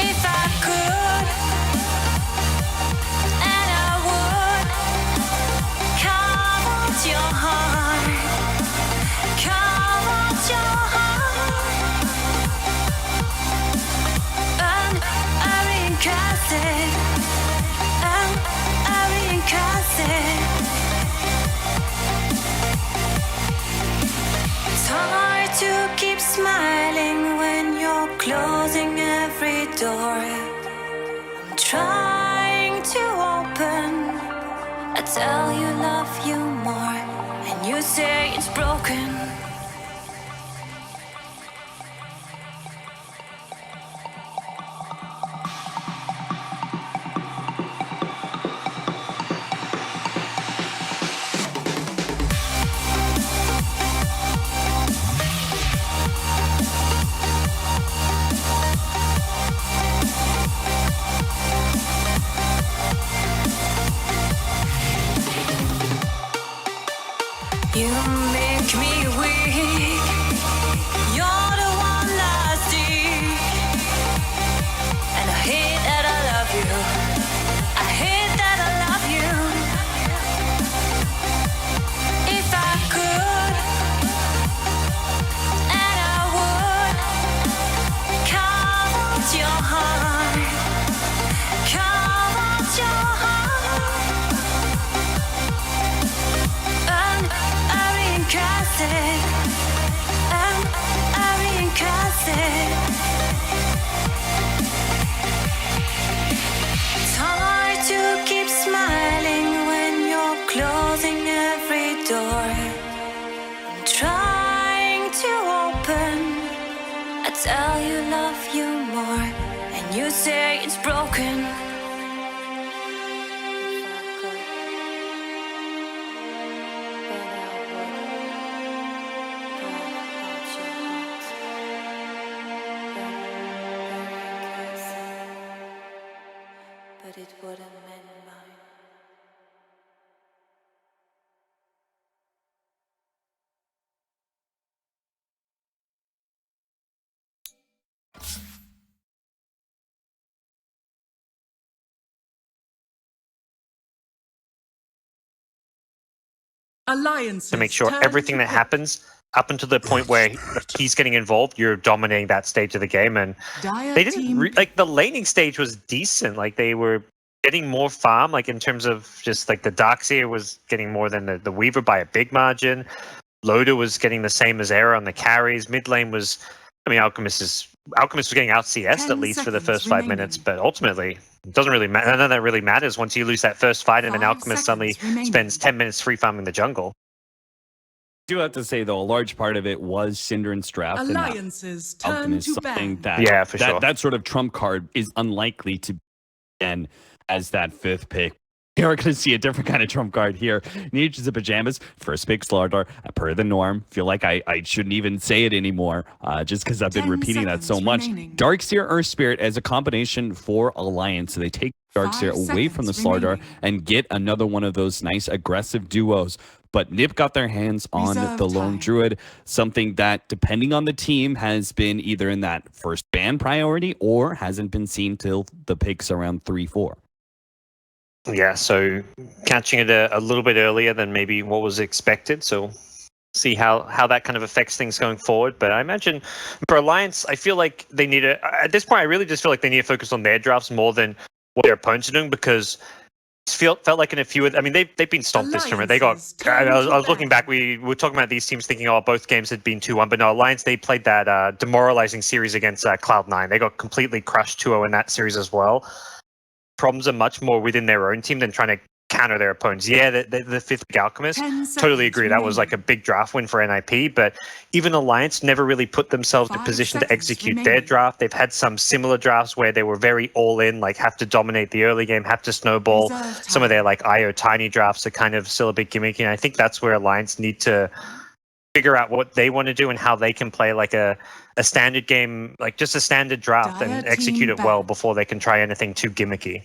If I could, and I would, come out your heart, come out your heart, and I reincarnate it. It's hard to keep smiling when you're closing every door. I'm trying to open. I tell you love you more, and you say it's broken. You make me weak. You're the one I see, and I hate that I love you. I hate that I love you. If I could, and I would, come out your heart, come out your heart, and I reincarnate, and I reincarnate. It's hard to keep smiling when you're closing every door. I'm trying to open. I tell you love you more, and you say it's broken. But it wouldn't mend mine. Alliances To make sure turn everything to that happens up until the point where he's getting involved, you're dominating that stage of the game. And Dire they didn't team like the laning stage was decent. Like they were getting more farm, like in terms of just like the Darkseer was getting more than the Weaver by a big margin. Loader was getting the same as Era on the carries. Mid lane was, I mean, Alchemist is Alchemist was getting out CS'd at least for the first 5 minutes, but ultimately it doesn't really matter. None of that really matters once you lose that first fight and then Alchemist suddenly spends 10 minutes free farming the jungle. I do have to say though, a large part of it was Synderen's draft. Alliances turn to ban. That sort of trump card is unlikely to be again as that 5th pick. You're going to see a different kind of trump card here. Ninjas and Pyjamas, first pick Slardar, per the norm. Feel like I shouldn't even say it anymore, just because I've been repeating that so much. Darkseer Earth Spirit as a combination for Alliance. So they take Darkseer away from the Slardar and get another one of those nice aggressive duos. But NiP got their hands on the Lone Druid, something that, depending on the team, has been either in that first ban priority or hasn't been seen till the picks around 3-4. Yeah, so catching it a little bit earlier than maybe what was expected. So see how that kind of affects things going forward. But I imagine for Alliance, I feel like they need to, at this point, I really just feel like they need to focus on their drafts more than what their opponents are doing, because felt like in a few, I mean, they've been stomped this tournament. They got, I was looking back, we were talking about these teams thinking, oh, both games had been 2-1, but no, Alliance, they played that demoralizing series against Cloud9. They got completely crushed 2-0 in that series as well. Problems are much more within their own team than trying to counter their opponents. Yeah, the 5th pick Alchemist, totally agree. That was like a big draft win for NiP, but even Alliance never really put themselves in position to execute their draft. They've had some similar drafts where they were very all in, like have to dominate the early game, have to snowball. Some of their like IO tiny drafts are kind of still a bit gimmicky, and I think that's where Alliance need to figure out what they want to do and how they can play like a standard game, like just a standard draft, and execute it well before they can try anything too gimmicky.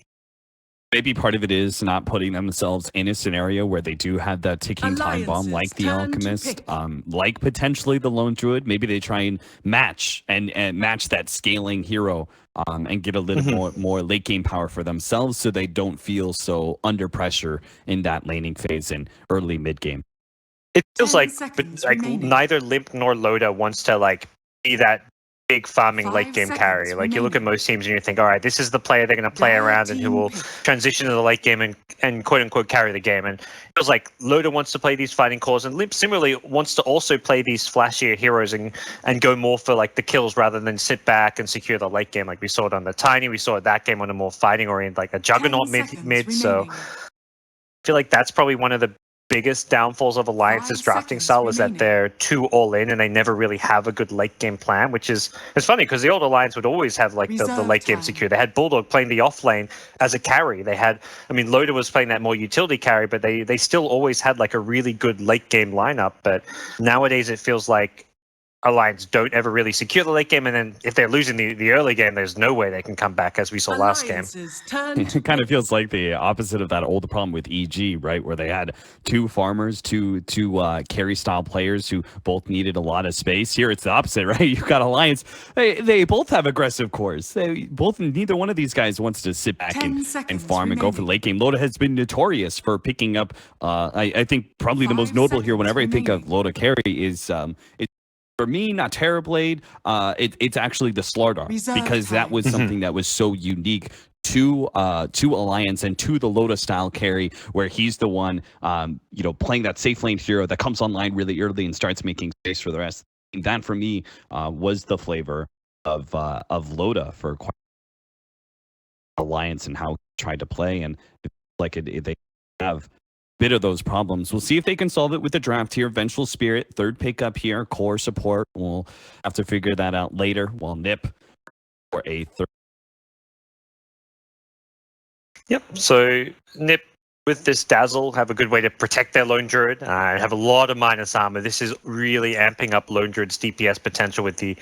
Maybe part of it is not putting themselves in a scenario where they do have that ticking time bomb like the Alchemist, like potentially the Lone Druid. Maybe they try and match and match that scaling hero and get a little more late game power for themselves so they don't feel so under pressure in that laning phase and early mid game. It feels like neither Limp nor Loda wants to like be that big farming late game carry. Like you look at most teams and you think, all right, this is the player they're going to play around and who will transition to the late game and quote unquote carry the game. And it feels like Loda wants to play these fighting cores, and Limp similarly wants to also play these flashier heroes and go more for like the kills rather than sit back and secure the late game. Like we saw it on the Tiny, we saw it that game on a more fighting oriented, like a Juggernaut mid. So I feel like that's probably one of the biggest downfalls of Alliance's drafting style is that they're too all in and they never really have a good late game plan, which is, it's funny because the old Alliance would always have like the late game secure. They had Bulldog playing the off lane as a carry. They had, I mean, Loda was playing that more utility carry, but they still always had like a really good late game lineup. But nowadays it feels like Alliance don't ever really secure the late game, and then if they're losing the early game, there's no way they can come back, as we saw last game. It kind of feels like the opposite of that old problem with EG, right? Where they had two farmers, two carry style players who both needed a lot of space. Here it's the opposite, right? You've got Alliance. They both have aggressive cores. Neither one of these guys wants to sit back and farm and go for the late game. Loda has been notorious for picking up. I think probably the most notable here, whenever I think of Loda carry, is for me, not Terrorblade. It's actually the Slardar, because that was something that was so unique to Alliance and to the Loda style carry, where he's the one playing that safe lane hero that comes online really early and starts making space for the rest. And that for me was the flavor of Loda for Alliance and how he tried to play, and they have bit of those problems. We'll see if they can solve it with the draft here. Vengeful Spirit, third pick up here, core support. We'll have to figure that out later. While NiP for a third. Yep. So NiP with this Dazzle have a good way to protect their Lone Druid. Have a lot of minus armor. This is really amping up Lone Druid's DPS potential with the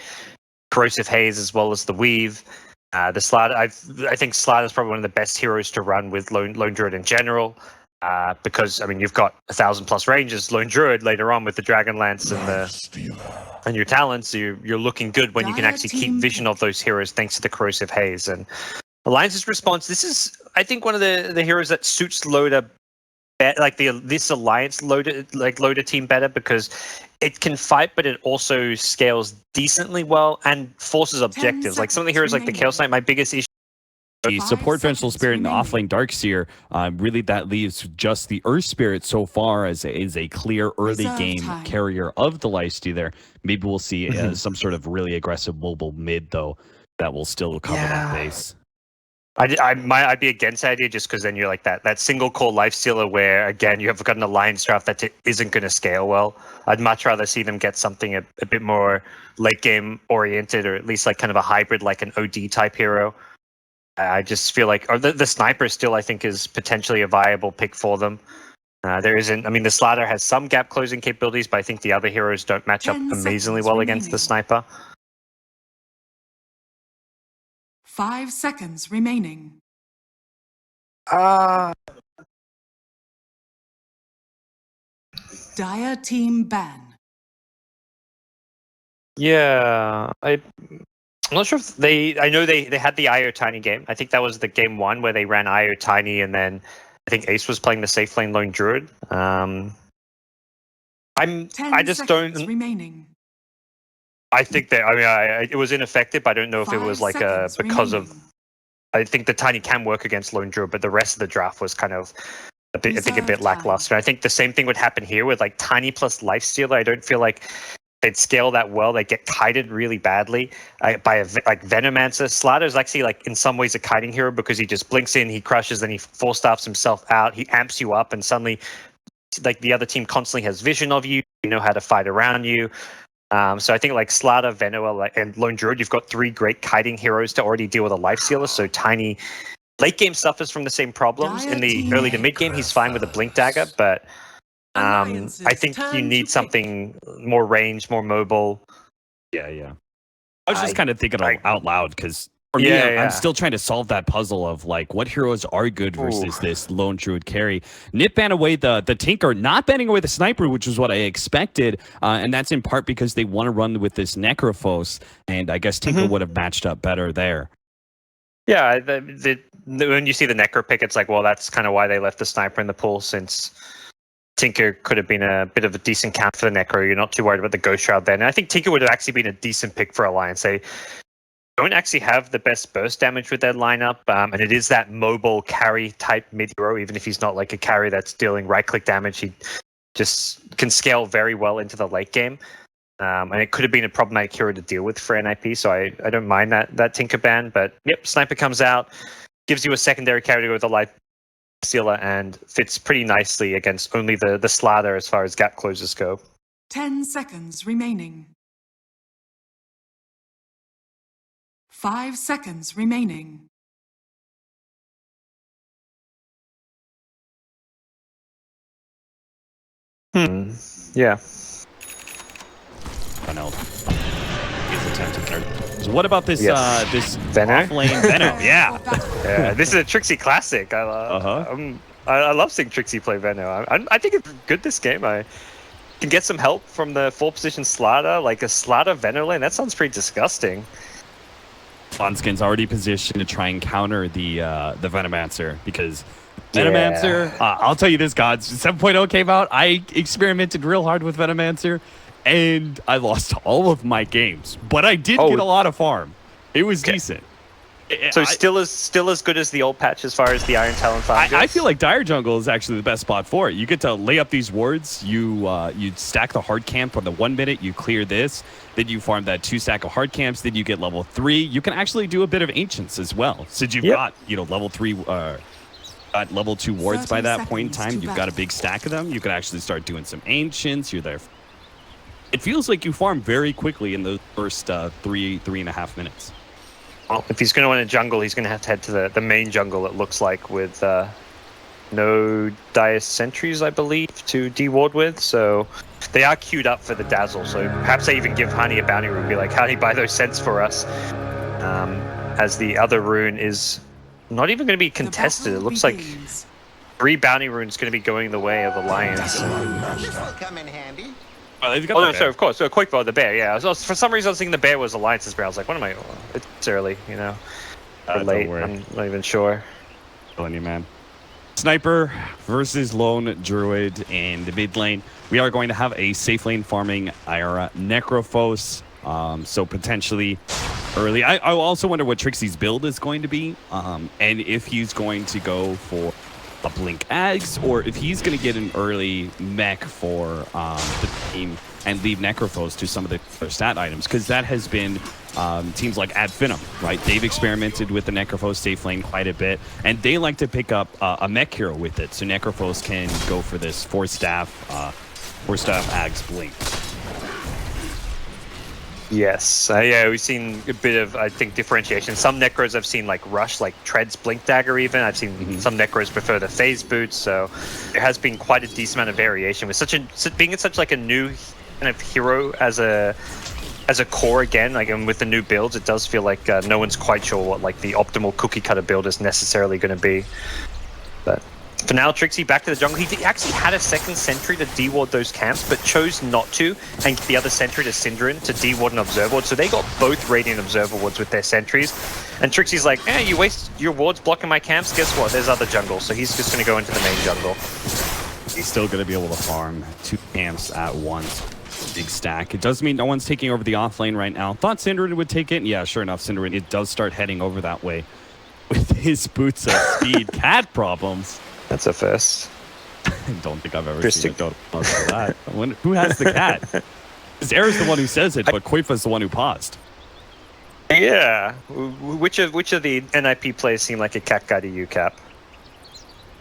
Corrosive Haze as well as the Weave. The Slardar, I think Slardar is probably one of the best heroes to run with Lone Druid in general. Because I mean, you've got 1,000+ ranges, Lone Druid later on with the Dragonlance and your talents. You're looking good when you can actually keep vision of those heroes thanks to the Corrosive Haze. And Alliance's response, this is, I think, one of the heroes that suits Loda, like this Alliance Loda team better, because it can fight, but it also scales decently well and forces objectives. Like some of the heroes like the Chaos Knight, my biggest issue The support Vengeful Spirit and the offlane Darkseer, really that leaves just the Earth Spirit so far as a clear early game carrier of the lifesteal there. Maybe we'll see some sort of really aggressive mobile mid, though, that will still cover that base. I'd be against that idea just because then you're like that single core lifestealer where, again, you have got an alliance draft that isn't going to scale well. I'd much rather see them get something a bit more late game oriented, or at least like kind of a hybrid, like an OD type hero. I just feel like, or the sniper still, I think, is potentially a viable pick for them. There isn't, I mean, the Slatter has some gap closing capabilities, but I think the other heroes don't match up amazingly well against the sniper. 5 seconds remaining. Dire team ban. Yeah, I'm not sure if I know they had the IO Tiny game. I think that was the game 1 where they ran IO Tiny, and then I think Ace was playing the safe lane Lone Druid. I just don't. Remaining. I think that, I mean, it was ineffective. I don't know if it was like because of. I think the Tiny can work against Lone Druid, but the rest of the draft was kind of a bit lackluster. I think the same thing would happen here with like Tiny plus Lifestealer. I don't feel like they'd scale that well. They get kited really badly by like Venomancer. Slatter is actually like in some ways a kiting hero because he just blinks in, he crushes, then he 4-staffs himself out, he amps you up, and suddenly like the other team constantly has vision of you. You know how to fight around you. So I think like Slatter, Venoa, and Lone Druid, you've got 3 great kiting heroes to already deal with a Lifestealer. So Tiny late game suffers from the same problems. In the early to mid game, he's fine with a Blink Dagger, but I think you need something more range, more mobile. Yeah. I was just kind of thinking out loud because for me, I'm still trying to solve that puzzle of like what heroes are good versus this Lone Druid carry. NiP banned away the Tinker, not banning away the Sniper, which is what I expected, and that's in part because they want to run with this Necrophos, and I guess Tinker would have matched up better there. Yeah, when you see the Necro pick, it's like, well, that's kind of why they left the Sniper in the pool, since Tinker could have been a bit of a decent count for the Necro. You're not too worried about the Ghost Shroud then. And I think Tinker would have actually been a decent pick for Alliance. They don't actually have the best burst damage with their lineup, and it is that mobile carry type mid hero. Even if he's not like a carry that's dealing right-click damage, he just can scale very well into the late game. And it could have been a problematic hero to deal with for NiP, so I don't mind that Tinker ban. But yep, Sniper comes out, gives you a secondary carry to go with the Life Stealer, and fits pretty nicely against only the Slatter as far as gap closers go. 10 seconds remaining. 5 seconds remaining. Yeah. He's attempting there. So what about this this Veno? Offlane Veno? Yeah. This is a Trixie classic. I love seeing Trixie play Veno. I think it's good this game. I can get some help from the 4-position Slatter, like a Slatter Veno lane. That sounds pretty disgusting. Fonskin's already positioned to try and counter the Venomancer because Venomancer, I'll tell you this, gods, 7.0 came out. I experimented real hard with Venomancer, and I lost all of my games, but I did get a lot of farm. It was decent. So still as good as the old patch as far as the Iron Talon farm goes? I feel like Dire Jungle is actually the best spot for it. You get to lay up these wards. You stack the hard camp for the 1 minute. You clear this. Then you farm that 2 stack of hard camps. Then you get level 3. You can actually do a bit of Ancients as well. Since you've got level 3, level 2 wards by that point in time. You've got a big stack of them. You can actually start doing some Ancients. You're there. It feels like you farm very quickly in those first 3.5 minutes. Well, if he's going to win a jungle, he's going to have to head to the main jungle, it looks like, with no Dire Sentries, I believe, to de-ward with. So they are queued up for the Dazzle. So perhaps they even give Honey a bounty rune, be like, Honey, buy those cents for us. As the other rune is not even going to be contested. It looks like 3 bounty runes going to be going the way of Alliance. This will come in handy. So of course, so quick vote the bear. Yeah, for some reason I was thinking the bear was Alliance's bear. I was like, what am I? It's early, you know. Late. I'm not even sure. Telling you, man. Sniper versus Lone Druid in the mid lane. We are going to have a safe lane farming Ira Necrophos. So potentially early. I also wonder what Trixie's build is going to be, and if he's going to go for a Blink Ags, or if he's going to get an early mech for the team and leave Necrophos to some of the other stat items, because that has been teams like Ad Finum, right? They've experimented with the Necrophos safe lane quite a bit, and they like to pick up a mech hero with it, so Necrophos can go for this 4-staff Ags Blink. Yes, yeah, we've seen a bit of, I think, differentiation. Some Necros I've seen like Rush, like Tread's Blink Dagger even. I've seen some Necros prefer the Phase Boots, so there has been quite a decent amount of variation. With being such like a new kind of hero as a core again, like, and with the new builds, it does feel like no one's quite sure what like the optimal cookie cutter build is necessarily going to be. But for now, Trixie back to the jungle. He actually had a second sentry to deward those camps, but chose not to, and the other sentry to Synderen to deward an Observer Ward. So they got both Radiant Observer Wards with their sentries. And Trixie's like, you waste your wards blocking my camps? Guess what? There's other jungle. So he's just going to go into the main jungle. He's still going to be able to farm 2 camps at once. Big stack. It does mean no one's taking over the off lane right now. Thought Synderen would take it. And yeah, sure enough, Synderen, it does start heading over that way with his boots of speed. Cat problems. That's a first. I don't think I've ever seen a Dota pause for that. Who has the cat? Because Era's the one who says it, but Koifa's the one who paused. Yeah. Which of the NiP players seem like a cat guy to you, Cap?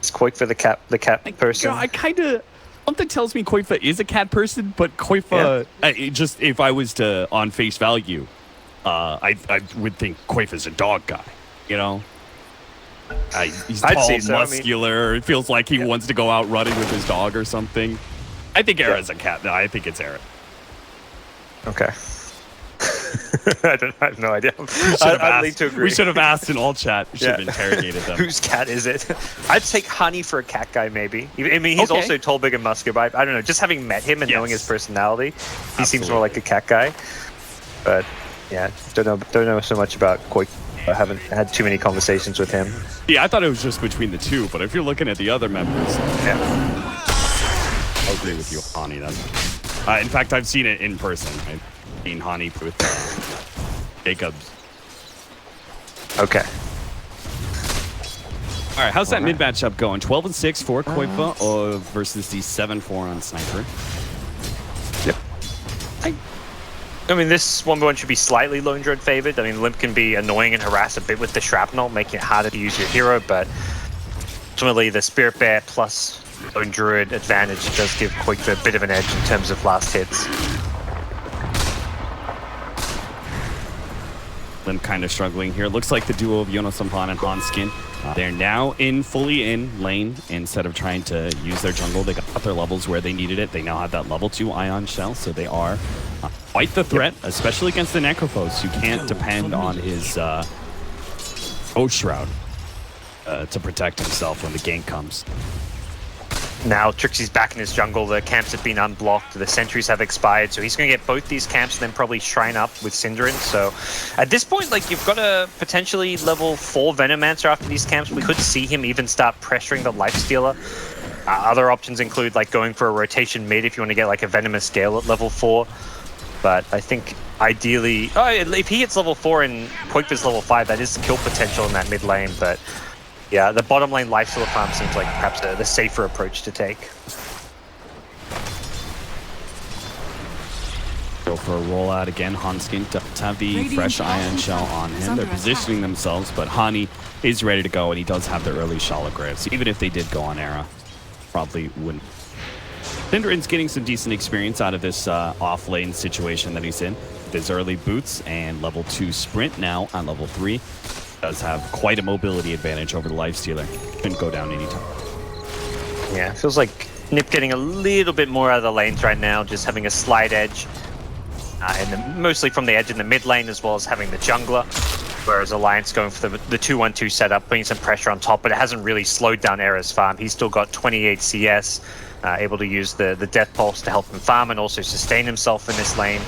Is Koifa the cat person? I kind of... Something tells me Koifa is a cat person, but Koifa... Yeah. Just if I was to, on face value, I would think Koifa's a dog guy, you know? He's tall, muscular. It feels like he wants to go out running with his dog or something. I think Era's a cat. No, I think it's Era. Okay. I have no idea. I'd lean to agree. We should have asked in all chat. We should have interrogated them. Whose cat is it? I'd take Honey for a cat guy, maybe. I mean, he's also tall, big, and muscular, but I don't know. Just having met him and knowing his personality, he seems more like a cat guy. But yeah, don't know so much about Koi. I haven't had too many conversations with him. Yeah, I thought it was just between the two, but if you're looking at the other members, I'll agree with you, Hani. That's in fact, I've seen it in person. I've seen Hani with Jacobs. Okay. All right, how's that mid matchup going? 12-6 for Koifa versus the 7-4 on Sniper. Yep. I mean, this 1v1 should be slightly Lone Druid favored. I mean, Limp can be annoying and harass a bit with the Shrapnel, making it harder to use your hero, but ultimately the Spirit Bear plus Lone Druid advantage does give Koifa a bit of an edge in terms of last hits. Limp kind of struggling here. Looks like the duo of Yonosampan and Hanskin. They're now fully in lane instead of trying to use their jungle. They got their levels where they needed it. They now have that level 2 Ion Shell, so they are quite the threat, especially against the Necrophos, who can't depend on his Oath Shroud to protect himself when the gank comes. Now Trixie's back in his jungle, the camps have been unblocked, the sentries have expired, so he's going to get both these camps and then probably shrine up with Synderen. So at this point, like, you've got a potentially level 4 Venomancer after these camps. We could see him even start pressuring the Lifestealer. Other options include like going for a rotation mid if you want to get like a Venomous Scale at level 4. But I think ideally, if he hits level 4 and Koifa's level 5, that is kill potential in that mid lane, but yeah, the bottom lane Lifestealer farm seems like perhaps the safer approach to take. Go for a rollout again. Hanskin does have the fresh Ion Shell on him. They're positioning themselves, but Hani is ready to go, and he does have the early Shalograve. So even if they did go on Era, probably wouldn't. Synderen's getting some decent experience out of this off-lane situation that he's in. With his early boots and level 2 sprint now on level 3. Does have quite a mobility advantage over the Lifestealer. Couldn't go down anytime. Yeah, it feels like NiP getting a little bit more out of the lanes right now, just having a slight edge. Mostly from the edge in the mid lane, as well as having the jungler. Whereas Alliance going for the 2-1-2 setup, putting some pressure on top, but it hasn't really slowed down Era's farm. He's still got 28 CS, able to use the Death Pulse to help him farm and also sustain himself in this lane.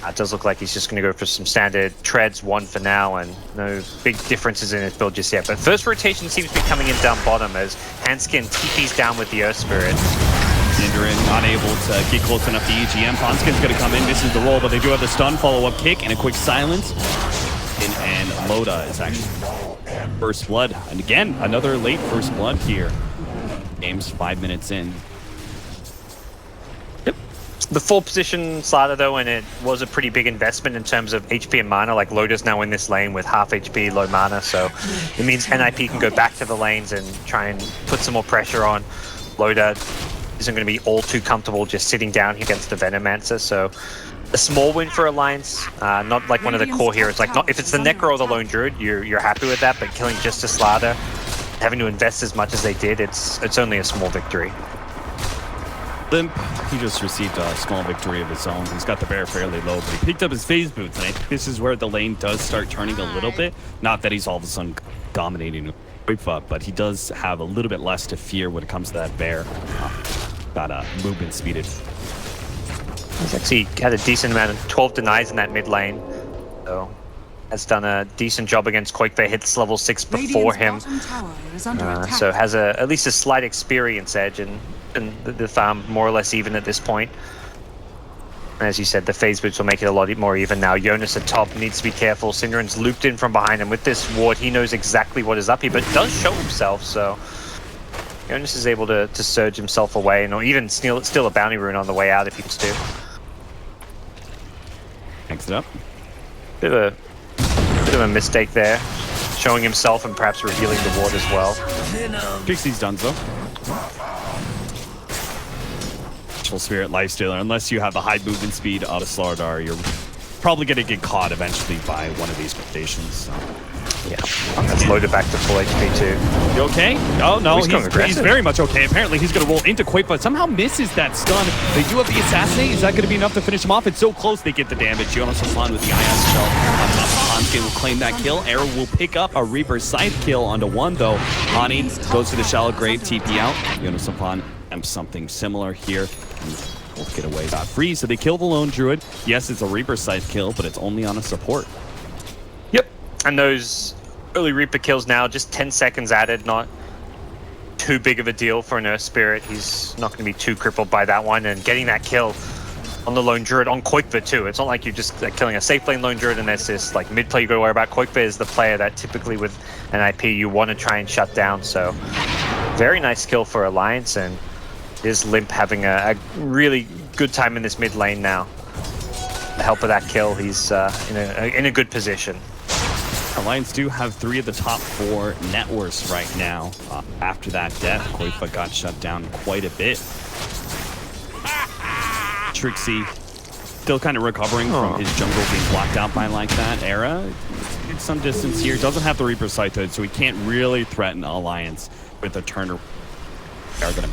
It does look like he's just going to go for some standard treads, 1 for now, and no big differences in his build just yet. But first rotation seems to be coming in down bottom as Hanskin TP's down with the Earth Spirit. Synderen unable to get close enough to EGM. Hanskin's going to come in, misses the roll, but they do have the stun follow-up kick and a quick silence. Loda is actually first blood. And again, another late first blood here. Game's 5 minutes in. Yep. The full position slider though, and it was a pretty big investment in terms of HP and mana. Like Loda's now in this lane with half HP, low mana, so it means NiP can go back to the lanes and try and put some more pressure on. Loda isn't going to be all too comfortable just sitting down here against the Venomancer, so a small win for Alliance, not like one of the core heroes. Like, not if it's the Necro or the Lone Druid, you're happy with that, but killing just a Slider, having to invest as much as they did, it's only a small victory. Limp, he just received a small victory of his own. He's got the bear fairly low, but he picked up his phase boots, and I think this is where the lane does start turning a little bit. Not that he's all of a sudden dominating Quifa, but he does have a little bit less to fear when it comes to that bear. Got movement speeded. He's actually had a decent amount of 12 denies in that mid lane, so has done a decent job against Quakebear. Hits level 6 before him, so has at least a slight experience edge, and the farm more or less even at this point. And as you said, the phase boots will make it a lot more even now. Jonas at top needs to be careful. Synderen's looped in from behind him with this ward. He knows exactly what is up here, but does show himself, so Jonas is able to surge himself away, and or even steal a bounty rune on the way out if he wants to. Next up. Bit of a mistake there, showing himself and perhaps revealing the ward as well. Trixie's done so. Spirit Lifestealer, unless you have the high movement speed out of Slardar, you're probably going to get caught eventually by one of these rotations. So. Yeah, that's loaded back to full HP too. You okay? Oh no, he's very much okay. Apparently he's going to roll into Quake, but somehow misses that stun. They do have the Assassinate. Is that going to be enough to finish him off? It's so close they get the damage. Jonas Hassan with the Ion Shell on top of Hanskin will claim that kill. Arrow will pick up a Reaper side kill onto one though. Hani goes to the shallow grave, TP out. Jonas Hassan and something similar here. Both get away free, so they kill the Lone Druid. Yes, it's a Reaper side kill, but it's only on a support. Yep, and those early Reaper kills now, just 10 seconds added, not too big of a deal for an Earth Spirit. He's not going to be too crippled by that one, and getting that kill on the Lone Druid on Quakebear too. It's not like you're just killing a safe lane Lone Druid and there's this like mid play you got to worry about. Quakebear is the player that typically with an IP you want to try and shut down, so very nice kill for Alliance, and is Limp having a really good time in this mid lane now. The help of that kill, he's in a good position. Alliance do have 3 of the top 4 net worths right now. After that death, Koifa got shut down quite a bit. Trixie still kind of recovering from his jungle being blocked out by like that. Era gets some distance here. Doesn't have the Reaper Scythe, so he can't really threaten Alliance with a turner.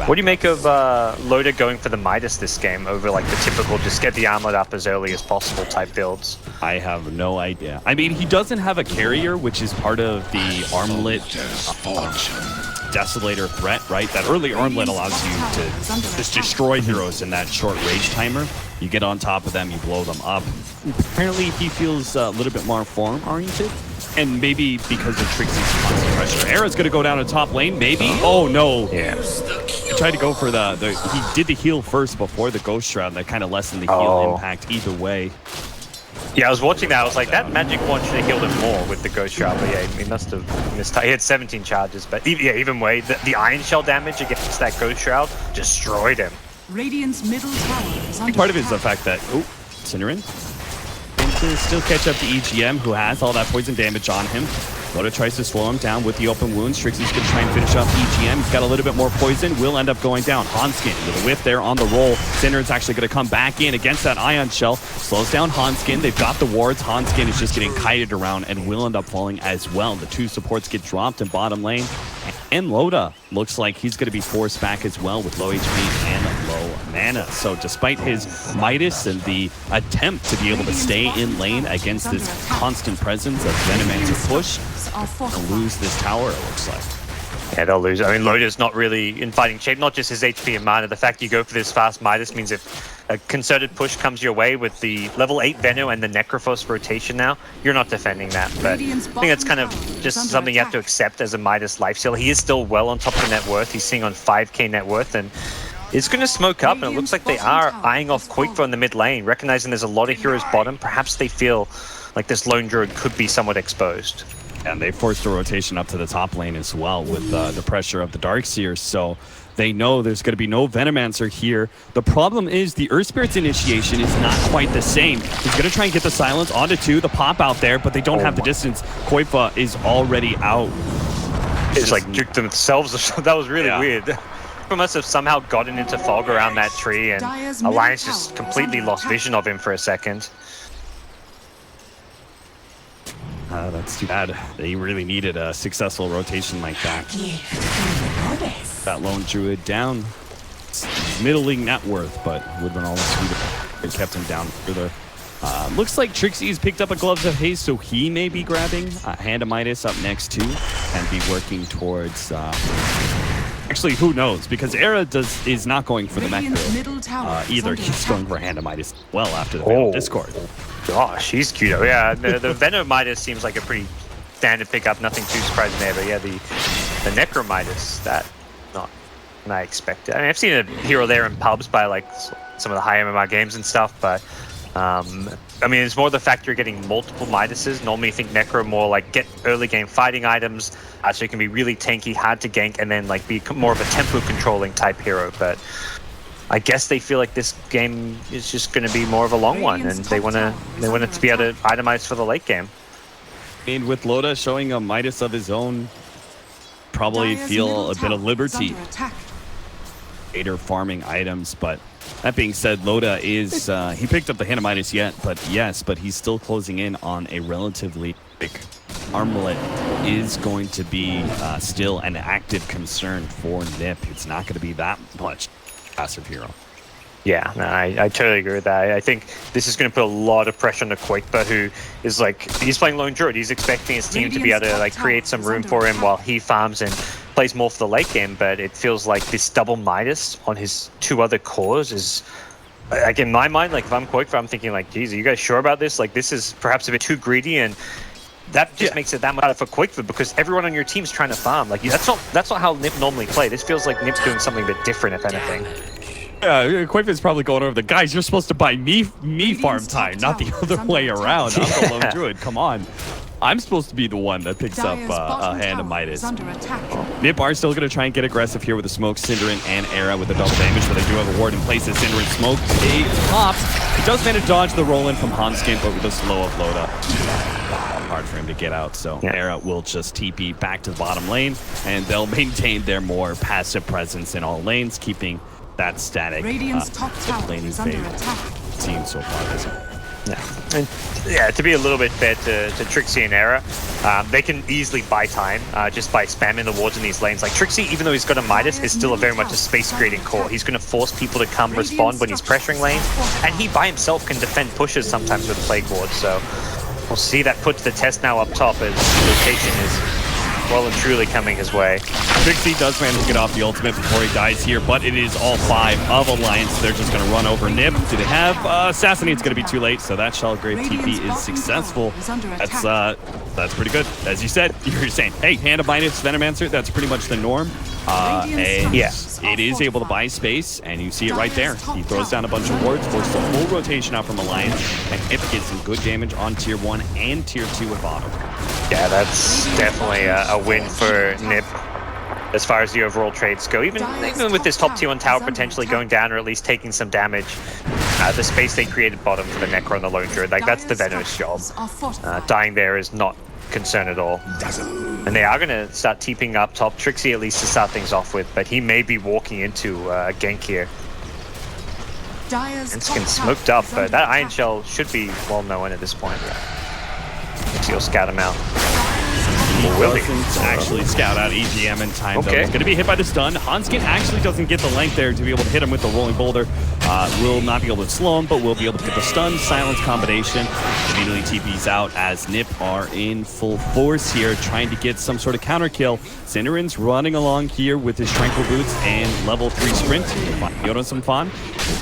What do you make of Loda going for the Midas this game over like the typical just get the armlet up as early as possible type builds? I have no idea. I mean, he doesn't have a carrier, which is part of the armlet Desolator threat, right? That early armlet allows you to just destroy heroes in that short rage timer. You get on top of them, you blow them up. Apparently, he feels a little bit more farm-oriented. And maybe because of Trixie's constant pressure. Era's going to go down to top lane, maybe? Oh, no. Yeah. He tried to go for he did the heal first before the Ghost Shroud. That kind of lessened the heal impact either way. Yeah, I was watching that. I was like, that magic wand should have healed him more with the Ghost Shroud. But yeah, he must have missed. He had 17 charges. But yeah, even way, the Iron Shell damage against that Ghost Shroud destroyed him. Radiant's middle tower is under part of it is the fact that, Synderen to still catch up to EGM, who has all that poison damage on him. Loda tries to slow him down with the open wounds. Trixie's going to try and finish off EGM. He's got a little bit more poison. Will end up going down. Hanskin with a whiff there on the roll. Synderen's actually going to come back in against that Ion Shell. Slows down Hanskin. They've got the wards. Hanskin is just getting kited around and will end up falling as well. The 2 supports get dropped in bottom lane. And Loda looks like he's going to be forced back as well with low HP and low mana. So despite his Midas and the attempt to be able to stay in lane against this constant presence of Venomancer push, they'll lose this tower, it looks like. Yeah, they'll lose. I mean, Loda's not really in fighting shape, not just his HP and mana. The fact you go for this fast Midas means if a concerted push comes your way with the level 8 Veno and the Necrophos rotation now, you're not defending that. But I think that's kind of just something you have to accept as a Midas lifesteal. He is still well on top of the net worth. He's sitting on 5k net worth, and it's going to smoke up, and it looks like they are eyeing off Quakebear in the mid lane, recognizing there's a lot of heroes bottom. Perhaps they feel like this lone druid could be somewhat exposed. And they forced a rotation up to the top lane as well with the pressure of the Darkseer, so they know there's going to be no Venomancer here. The problem is the Earth Spirit's initiation is not quite the same. He's going to try and get the silence onto 2, the pop out there, but they don't have the distance. Koifa is already out. It's like juked themselves. That was really weird. They must have somehow gotten into fog around that tree, and Alliance just completely lost vision of him for a second. That's too bad. They really needed a successful rotation like that. That lone druid down. It's middling net worth, but would have been all sweet if it kept him down further. Looks like Trixie's picked up a Gloves of Haste, so he may be grabbing Hand of Midas up next too, and be working towards... Actually, who knows? Because Era is not going for the mech build either. He's going for Hand of Midas well after the Veil Discord. Gosh, he's cute. Yeah, the Venom Midas seems like a pretty standard pickup. Nothing too surprising there. But yeah, the Necro Midas, that not I expected. I mean, I've seen it here or there in pubs by like some of the high MMR games and stuff, but I mean, it's more the fact you're getting multiple Midases. Normally, you think Necro more like get early game fighting items, so it can be really tanky, hard to gank, and then like be more of a tempo controlling type hero. But I guess they feel like this game is just going to be more of a long one, and they want it to be able to itemize for the late game. And with Loda showing a Midas of his own, probably feel a bit of liberty. Vader farming items, but that being said, Loda is he picked up the Hand of Midas yet, but he's still closing in on a relatively big armlet. Is going to be still an active concern for NiP. It's not going to be that much passive hero. Yeah, no, I totally agree with that. I think this is going to put a lot of pressure on the Quake, who is like, he's playing Lone Druid. He's expecting his team to be able to like create some room for him while he farms and plays more for the late game, but it feels like this double Midas on his 2 other cores is, like in my mind, like if I'm Quake, I'm thinking like, geez, are you guys sure about this? Like this is perhaps a bit too greedy, and that just makes it that much harder for Quakeford because everyone on your team's trying to farm. Like that's not how NiP normally play. This feels like NiP's doing something a bit different, if anything. Yeah, Quave's probably going over the guys. You're supposed to buy me farm time, not the other way around. I'm the lone druid. Come on, I'm supposed to be the one that picks up a Hand of Midas. NiP are still going to try and get aggressive here with the smoke, Cinderin and Era with the double damage, but they do have a ward in place. As Cinderin smoke, he pops. He does manage to dodge the roll in from Hanskin, but with the slow of Loda, hard for him to get out. So Era will just TP back to the bottom lane, and they'll maintain their more passive presence in all lanes, keeping that static top tower is under attack. Seen so far this year. Yeah, and yeah, to be a little bit fair to Trixie and Era, they can easily buy time just by spamming the wards in these lanes. Like Trixie, even though he's got a Midas, is still very much a space-creating core. He's going to force people to come respond when he's pressuring lanes, and he by himself can defend pushes sometimes with Plague Ward. So we'll see that put to the test now up top as rotation is well and truly coming his way. Trixie does manage to get off the ultimate before he dies here, but it is all 5 of Alliance. They're just going to run over NiP. Do they have Assassinate? It's going to be too late, so that Shellgrave TP is successful. That's pretty good. As you said, you're saying, hey, Hand of Midas, Venomancer, that's pretty much the norm. And it is able to buy space, and you see it right there. He throws down a bunch of wards, forces a full rotation out from Alliance, and NiP gets some good damage on tier 1 and tier 2 at bottom. Yeah, that's definitely a win for NiP as far as the overall trades go. Even with this top tier 1 tower potentially going down or at least taking some damage, the space they created bottom for the Necro and the Lone Druid, like that's the Venom's job. Dying there is not concern at all. And they are going to start TPing up top. Trixie at least to start things off with, but he may be walking into a gank here. Enskin smoked up, but that Iron Shell should be well known at this point. So you'll scout him out. Will actually scout out EGM in time, though. He's going to be hit by the stun. Hanskin actually doesn't get the length there to be able to hit him with the rolling boulder. Will not be able to slow him, but will be able to get the stun silence combination. Immediately TP's out as NiP are in full force here, trying to get some sort of counter kill. Cinderin's running along here with his Tranquil Boots and level 3 sprint. Yoda some fun.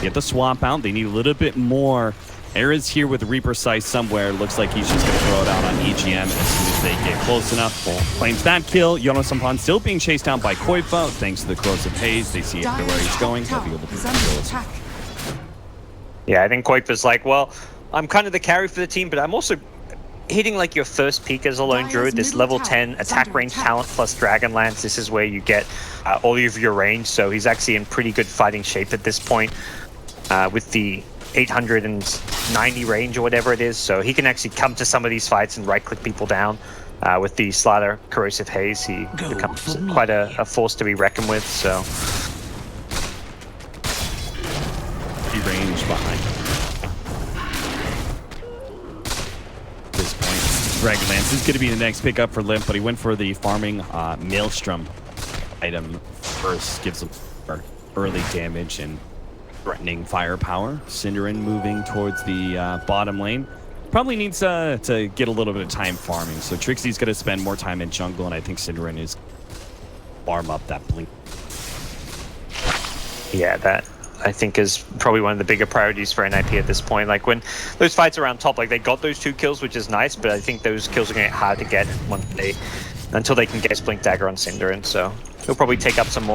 Get the swap out. They need a little bit more. Era's here with Reaper Size somewhere. Looks like he's just going to throw it out on EGM as soon as they get close enough. Claims that kill. Yono-Sampan still being chased down by Koifa. Thanks to the Corrosive Haze, they see where he's going. They'll be able to kill. Yeah, I think Koifa's like, well, I'm kind of the carry for the team, but I'm also hitting like your first peak as a lone druid, this level 10 attack range talent plus Dragonlance, this is where you get all of your range. So he's actually in pretty good fighting shape at this point with the 890 range or whatever it is. So he can actually come to some of these fights and right-click people down. With the Slider Corrosive Haze, he becomes quite a force to be reckoned with. So he range behind this point. Dragonlance is going to be the next pickup for Limp, but he went for the farming Maelstrom item first. Gives him early damage and threatening firepower. Cinderin moving towards the bottom lane. Probably needs to get a little bit of time farming. So Trixie's going to spend more time in jungle, and I think Cinderin is farm up that blink. Yeah, that I think is probably one of the bigger priorities for NiP at this point. Like when those fights around top, like they got those 2 kills, which is nice, but I think those kills are going to get hard to get until they can get Blink Dagger on Cinderin. So he'll probably take up some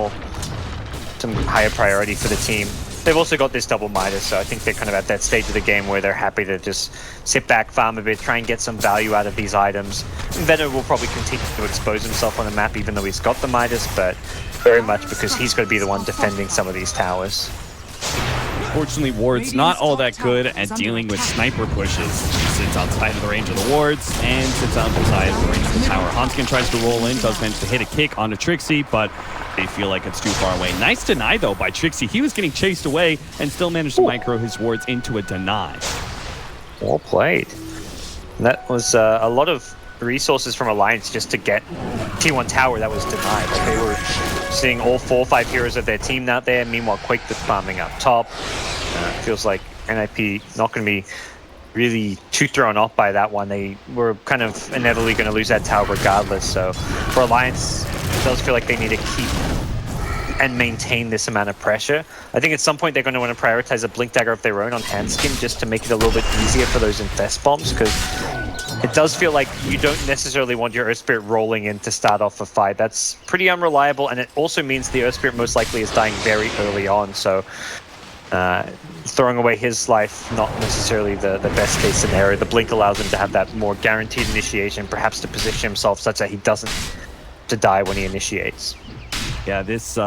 higher priority for the team. They've also got this double Midas, so I think they're kind of at that stage of the game where they're happy to just sit back, farm a bit, try and get some value out of these items. Venom will probably continue to expose himself on the map even though he's got the Midas, but very much because he's going to be the one defending some of these towers. Fortunately, Ward's not all that good at dealing with sniper pushes. He sits outside of the range of the wards and sits outside of the range of the tower. Hanskin tries to roll in, does manage to hit a kick onto Trixie, but they feel like it's too far away. Nice deny, though, by Trixie. He was getting chased away and still managed to micro his wards into a deny. Well played. That was a lot of resources from Alliance just to get T1 tower that was denied. Like they were seeing all 4 or 5 heroes of their team out there. Meanwhile, Quake was farming up top. Feels like NiP not going to be really too thrown off by that one. They were kind of inevitably going to lose that tower regardless. So for Alliance, it does feel like they need to keep and maintain this amount of pressure. I think at some point they're going to want to prioritize a Blink Dagger of their own on Hanskin just to make it a little bit easier for those Infest Bombs, because it does feel like you don't necessarily want your Earth Spirit rolling in to start off a fight. That's pretty unreliable, and it also means the Earth Spirit most likely is dying very early on, so throwing away his life, not necessarily the best case scenario. The Blink allows him to have that more guaranteed initiation, perhaps to position himself such that he doesn't to die when he initiates. Yeah, this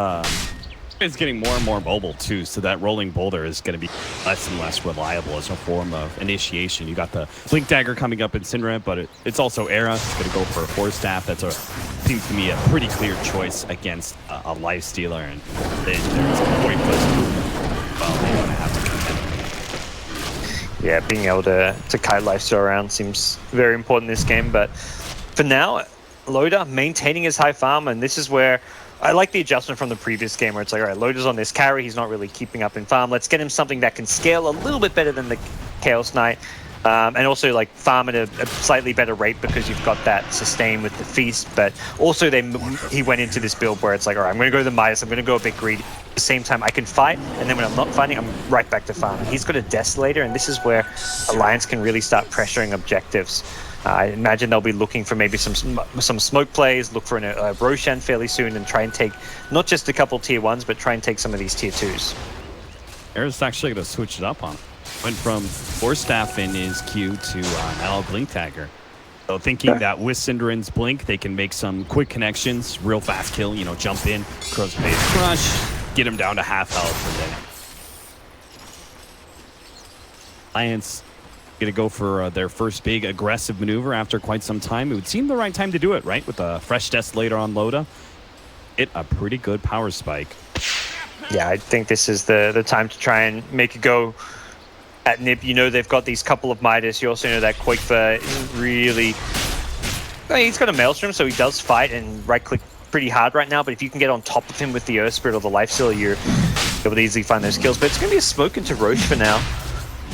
is getting more and more mobile too, so that rolling boulder is going to be less and less reliable as a form of initiation. You got the Blink Dagger coming up in Cinderin, but it's also Era. It's going to go for a Force Staff. That's seems to me a pretty clear choice against a Life Stealer, and then there's a pointless movement. Well, they're going to have to contend. Yeah, being able to kite Lifesteal around seems very important in this game, but for now, Loda maintaining his high farm, and this is where I like the adjustment from the previous game where it's like, all right, Loda's on this carry, he's not really keeping up in farm. Let's get him something that can scale a little bit better than the Chaos Knight, and also like farm at a slightly better rate because you've got that sustain with the Feast. But also he went into this build where it's like, all right, I'm going to go to the Midas, I'm going to go a bit greedy. At the same time, I can fight, and then when I'm not fighting, I'm right back to farm. He's got a Desolator, and this is where Alliance can really start pressuring objectives. I imagine they'll be looking for maybe some smoke plays, look for a Roshan fairly soon, and try and take not just a couple tier 1s, but try and take some of these tier 2s. Era's actually going to switch it up on him. Went from Force Staff in his Q to now Blink Dagger. So thinking that with Cinderin's Blink, they can make some quick connections, real fast kill, you know, jump in, Corrosive Haze Crush, get him down to half health, and then Alliance going to go for their first big aggressive maneuver after quite some time. It would seem the right time to do it, right? With a fresh Desolator on Loda. It a pretty good power spike. Yeah, I think this is the time to try and make a go at NiP. You know they've got these couple of Midas. You also know that Quakefa isn't really... I mean, he's got a Maelstrom, so he does fight and right-click pretty hard right now, but if you can get on top of him with the Earth Spirit or the Lifesteal, you're able to easily find those kills. But it's going to be a smoke into Roche for now.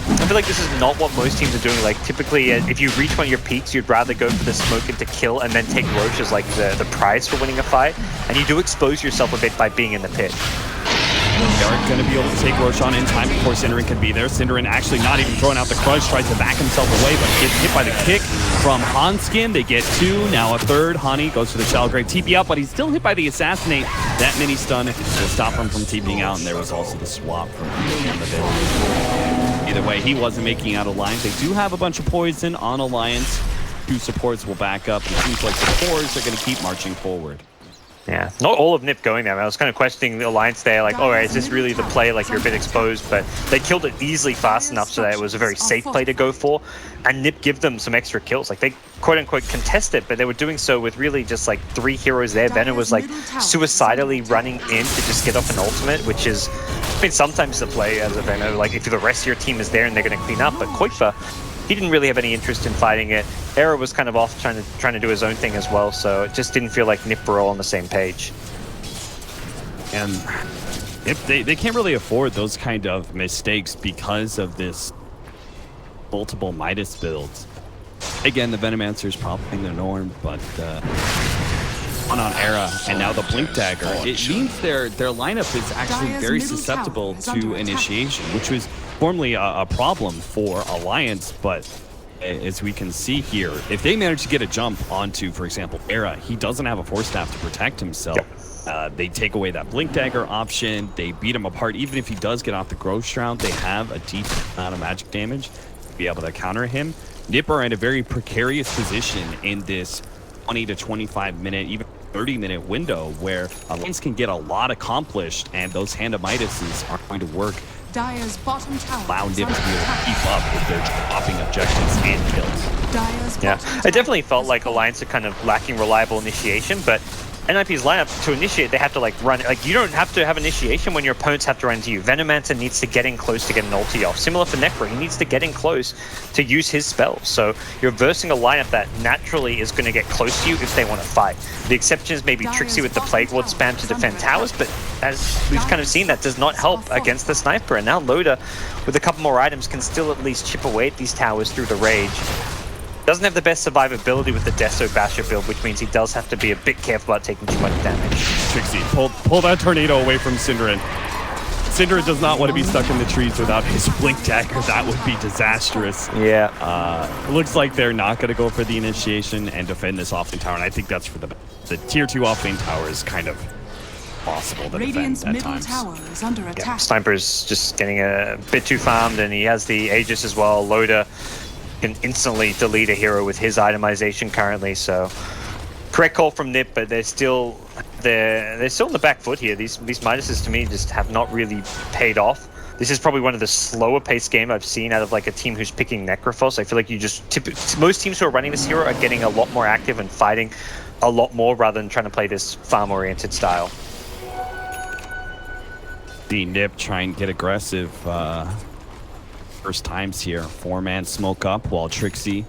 I feel like this is not what most teams are doing. Like, typically, if you reach one of your peaks, you'd rather go for the smoke into kill and then take Roche as, like, the prize for winning a fight. And you do expose yourself a bit by being in the pit. They aren't going to be able to take Roshan in time before Cinderin can be there. Cinderin actually not even throwing out the crush, tries to back himself away, but gets hit by the kick from Hanskin. They get 2, now a 3rd. Hani goes for the Shellgrave TP out, but he's still hit by the Assassinate. That mini stun will stop him from TPing out, and there was also the swap from the Either way, he wasn't making out Alliance. They do have a bunch of poison on Alliance. 2 supports will back up. It seems like the cores are going to keep marching forward. Yeah, not all of NiP going there. I was kind of questioning the alliance there, like, alright, is this really the play? Like, you're a bit exposed, but they killed it easily fast enough so that it was a very safe play to go for, and NiP give them some extra kills. Like, they quote-unquote contested, but they were doing so with really just, like, 3 heroes there. Venom was, like, suicidally running in to just get off an ultimate, which is, I mean, sometimes the play as a Venom, like, if the rest of your team is there and they're going to clean up, but Kuiper, he didn't really have any interest in fighting it. Era was kind of off trying to do his own thing as well, so it just didn't feel like NiP were all on the same page. And if they can't really afford those kind of mistakes because of this multiple Midas builds. Again, the Venomancer is probably the norm, but on Era and now the Blink Dagger, it means their lineup is actually very susceptible to initiation, which was formerly a problem for Alliance, but as we can see here, if they manage to get a jump onto, for example, Era, he doesn't have a Force Staff to protect himself. They take away that Blink Dagger option, they beat him apart. Even if he does get off the Growth Shroud, they have a deep amount of magic damage to be able to counter him. NiP are in a very precarious position in this 20 to 25 minute, even 30-minute window where Alliance can get a lot accomplished, and those Hand of Midases aren't going to work. Dire's bottom tower Allow NiP to be able to keep up with their dropping objectives and kills. Yeah, it definitely felt like Alliance are kind of lacking reliable initiation, but NiP's lineup, to initiate, they have to like run. Like, you don't have to have initiation when your opponents have to run to you. Venomancer needs to get in close to get an ulti off. Similar for Necro, he needs to get in close to use his spells. So you're versing a lineup that naturally is going to get close to you if they want to fight. The exception is maybe Trixie with the Plague Ward spam to defend towers, but as we've kind of seen, that does not help against the Sniper. And now Loda, with a couple more items, can still at least chip away at these towers through the Rage. Doesn't have the best survivability with the Deso Basher build, which means he does have to be a bit careful about taking too much damage. Trixie, pull that tornado away from Synderen. Synderen does not want to be stuck in the trees without his Blink Dagger. That would be disastrous. Yeah. Looks like they're not going to go for the initiation and defend this offlane tower, and I think that's for the tier 2 offlane tower is kind of possible to Radiant's defend at middle times. tower is under attack. Yeah, Sniper's just getting a bit too farmed, and he has the Aegis as well. Loda can instantly delete a hero with his itemization currently, so correct call from NiP, but they're still in the back foot here. These Midases to me just have not really paid off. This is probably one of the slower paced games I've seen out of like a team who's picking Necrophos. I feel like most teams who are running this hero are getting a lot more active and fighting a lot more rather than trying to play this farm oriented style. The NiP try and get aggressive first times here. 4-man smoke up while Trixie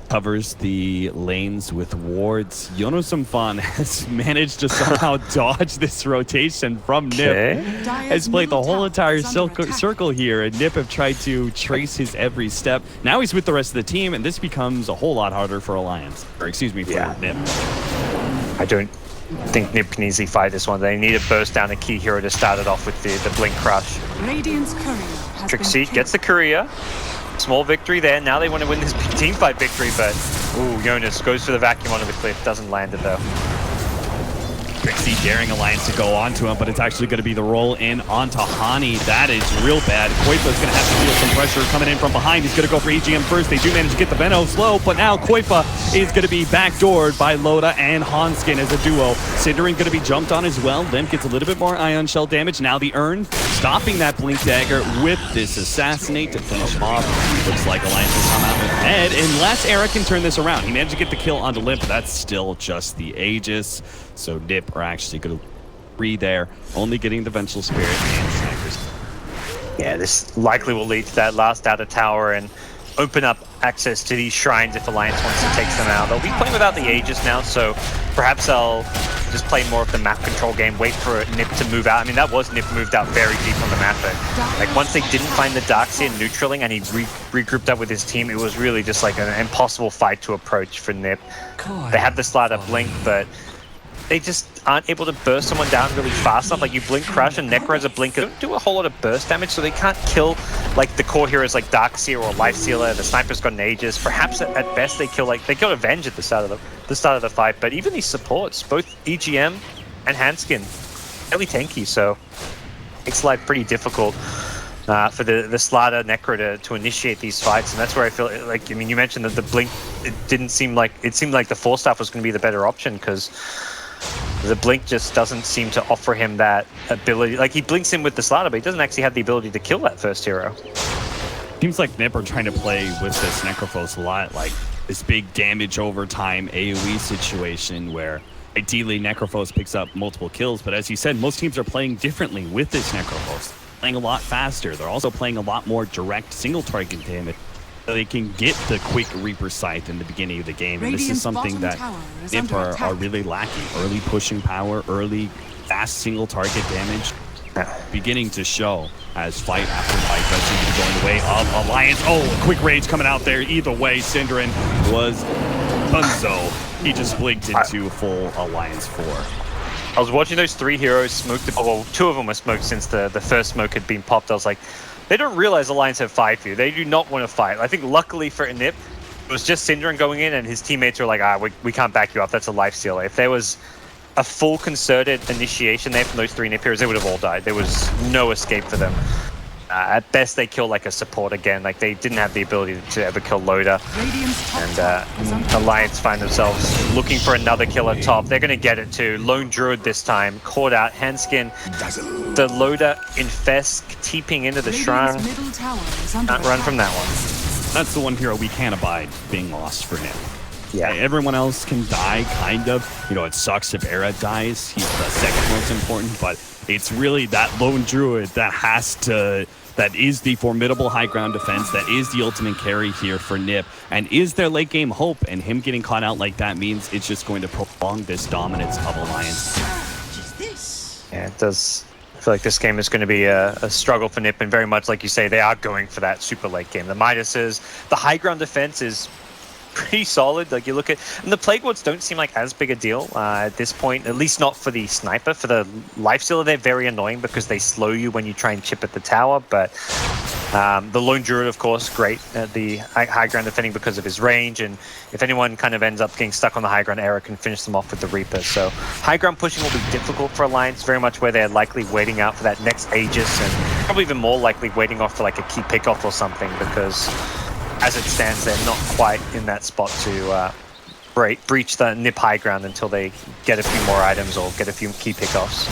covers the lanes with wards. Yonosumfan has managed to somehow dodge this rotation from NiP. Has played the whole entire circle here, and NiP have tried to trace his every step. Now he's with the rest of the team, and this becomes a whole lot harder for Alliance. Or excuse me, for NiP. I don't think NiP can easily fight this one. They need to burst down a key hero to start it off with the Blink Crush. Radiant's courier has Trixie gets the courier. Small victory there. Now they want to win this team fight victory, but ooh, Jonas goes for the vacuum onto the cliff. Doesn't land it though. Trixie daring Alliance to go onto him, but it's actually going to be the roll in onto Hani. That is real bad. Koipa's going to have to feel some pressure coming in from behind. He's going to go for EGM first. They do manage to get the Veno slow, but now Koipa is going to be backdoored by Loda and Hanskin as a duo. Synderen going to be jumped on as well. Limp gets a little bit more Ion Shell damage. Now the Urn stopping that Blink Dagger with this Assassinate to finish him off. Looks like Alliance will come out with head unless Era can turn this around. He managed to get the kill onto Limp, but that's still just the Aegis. So NiP are actually going to free there, only getting the Vengeful Spirit and Snipers. Yeah, this likely will lead to that last outer tower and open up access to these shrines if Alliance wants to take them out. They'll be playing without the Aegis now, so perhaps they'll just play more of the map control game, wait for NiP to move out. I mean, that was NiP moved out very deep on the map, but like once they didn't find the Darkseer neutraling and he regrouped up with his team, it was really just like an impossible fight to approach for NiP. They have the slider Blink, but they just aren't able to burst someone down really fast enough. Like, you Blink Crush and Necro has a Blink. They don't do a whole lot of burst damage, so they can't kill like the core heroes like Darkseer or Lifestealer. The Sniper's got an Aegis. Perhaps at best they killed Avenge at the start of the fight. But even these supports, both EGM and Hanskin, fairly tanky, so makes life pretty difficult. for the Slaughter Necro to initiate these fights, and that's where I feel like, I mean, you mentioned that the Blink, it seemed like the Force Staff was going to be the better option, because the Blink just doesn't seem to offer him that ability. Like, he blinks in with the Slaughter, but he doesn't actually have the ability to kill that first hero. Seems like NiP are trying to play with this Necrophos a lot, like this big damage over time AoE situation where ideally Necrophos picks up multiple kills, but as you said, most teams are playing differently with this Necrophos. Playing a lot faster. They're also playing a lot more direct single target damage, so they can get the quick Reaper Scythe in the beginning of the game. And this is something that NiP are really lacking. Early pushing power, early fast single target damage, beginning to show as fight after fight does seem to be going the way of Alliance. Oh, a quick rage coming out there. Either way, Synderen was bunzo. He just blinked into full Alliance 4. I was watching those 3 heroes smoke, well, 2 of them were smoked since the first smoke had been popped. I was like, they don't realize Alliance have fight for you. They do not want to fight. I think luckily for NiP, it was just Synderen going in, and his teammates were like, we can't back you up. That's a lifesteal. If there was a full concerted initiation there from those 3 NiP heroes, they would have all died. There was no escape for them. At best, they kill like a support again. Like, they didn't have the ability to ever kill Loda. And Alliance find themselves looking for another kill at top. They're going to get it too. Lone Druid this time. Caught out. Handskin. The Loda infest, teeping into the shrine. Can't run from that one. That's the one hero we can't abide being lost for NiP. Yeah. Everyone else can die, kind of. You know, it sucks if Era dies. He's the second most important, but it's really that Lone Druid that is the formidable high ground defense, that is the ultimate carry here for NiP, and is their late game hope, and him getting caught out like that means it's just going to prolong this dominance of Alliance. Yeah, it does. I feel like this game is going to be a struggle for NiP, and very much like you say, they are going for that super late game. The Midases, the high ground defense is pretty solid. Like, you look at, and the Plague Wards don't seem like as big a deal at this point, at least not for the sniper. For the lifestealer, they're very annoying because they slow you when you try and chip at the tower, but the Lone Druid, of course, great at the high ground defending because of his range, and if anyone kind of ends up getting stuck on the high ground, Era can finish them off with the Reaper. So high ground pushing will be difficult for Alliance, very much where they're likely waiting out for that next Aegis, and probably even more likely waiting off for like a key pickoff or something, because as it stands, they're not quite in that spot to breach the NiP high ground until they get a few more items or get a few key pickoffs.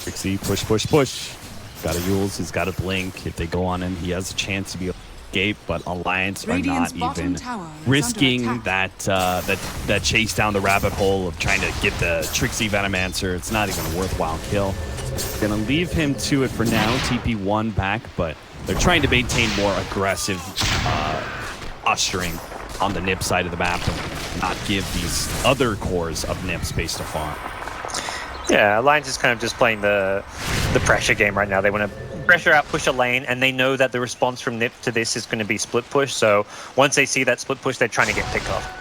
Trixie, push, push, push. Got a Yules, he's got a Blink. If they go on him, he has a chance to be escape, but Alliance are not even risking that chase down the rabbit hole of trying to get the Trixie Venomancer. It's not even a worthwhile kill. Gonna leave him to it for now. TP1 back, but they're trying to maintain more aggressive posturing on the NiP side of the map and not give these other cores of NiP space to farm. Yeah, Alliance is kind of just playing the pressure game right now. They want to pressure out, push a lane, and they know that the response from NiP to this is going to be split push. So once they see that split push, they're trying to get picked off.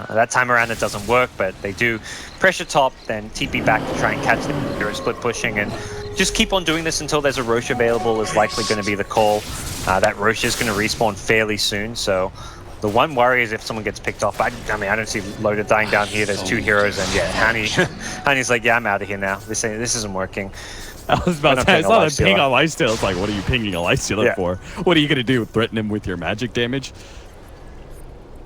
That time around it doesn't work, but they do pressure top, then TP back to try and catch them. They're split pushing, and just keep on doing this until there's a Rosh available is likely going to be the call. That Rosh is going to respawn fairly soon, so the one worry is if someone gets picked off. I mean, I don't see Loda dying down here. There's 2 heroes, and yeah, Hanny's like, yeah, I'm out of here now. This isn't working. I was about to say, I saw that ping on Lifesteal. It's like, what are you pinging a Lifestealer for? What are you going to do? Threaten him with your magic damage?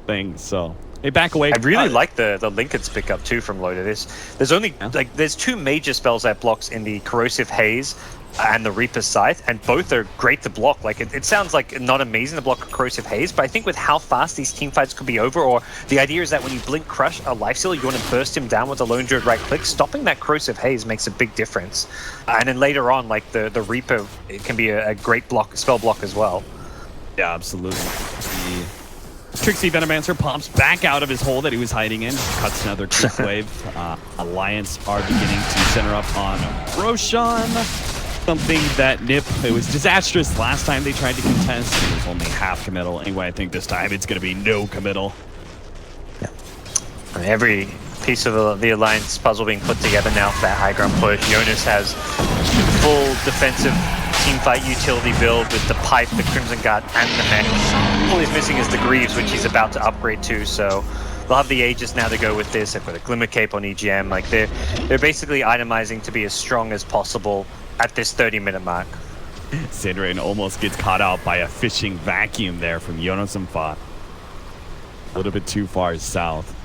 Thing, so they back away. I really like the Linken's pickup too from Loda. There's only there's 2 major spells that blocks in the Corrosive Haze and the Reaper's Scythe, and both are great to block. Like, it sounds like not amazing to block Corrosive Haze, but I think with how fast these teamfights could be over, or the idea is that when you Blink Crush a Lifestealer, you want to burst him down with a Lone Druid right click. Stopping that Corrosive Haze makes a big difference. And then later on, like the Reaper, it can be a great spell block as well. Yeah, absolutely. The Trixie Venomancer pops back out of his hole that he was hiding in, cuts another quick wave. Alliance are beginning to center up on Roshan. Something that NiP, it was disastrous last time they tried to contest. It was only half committal. Anyway, I think this time it's going to be no committal. Yeah. I mean, every piece of the Alliance puzzle being put together now for that high ground push. Jonas has full defensive teamfight utility build with the Pipe, the Crimson Guard, and the Mech. All he's missing is the Greaves, which he's about to upgrade to, so they'll have the Aegis now to go with this. They've got a Glimmer Cape on EGM. Like, they're basically itemizing to be as strong as possible at this 30-minute mark. Sandrain almost gets caught out by a fishing vacuum there from Jonas and Fa. A little bit too far south.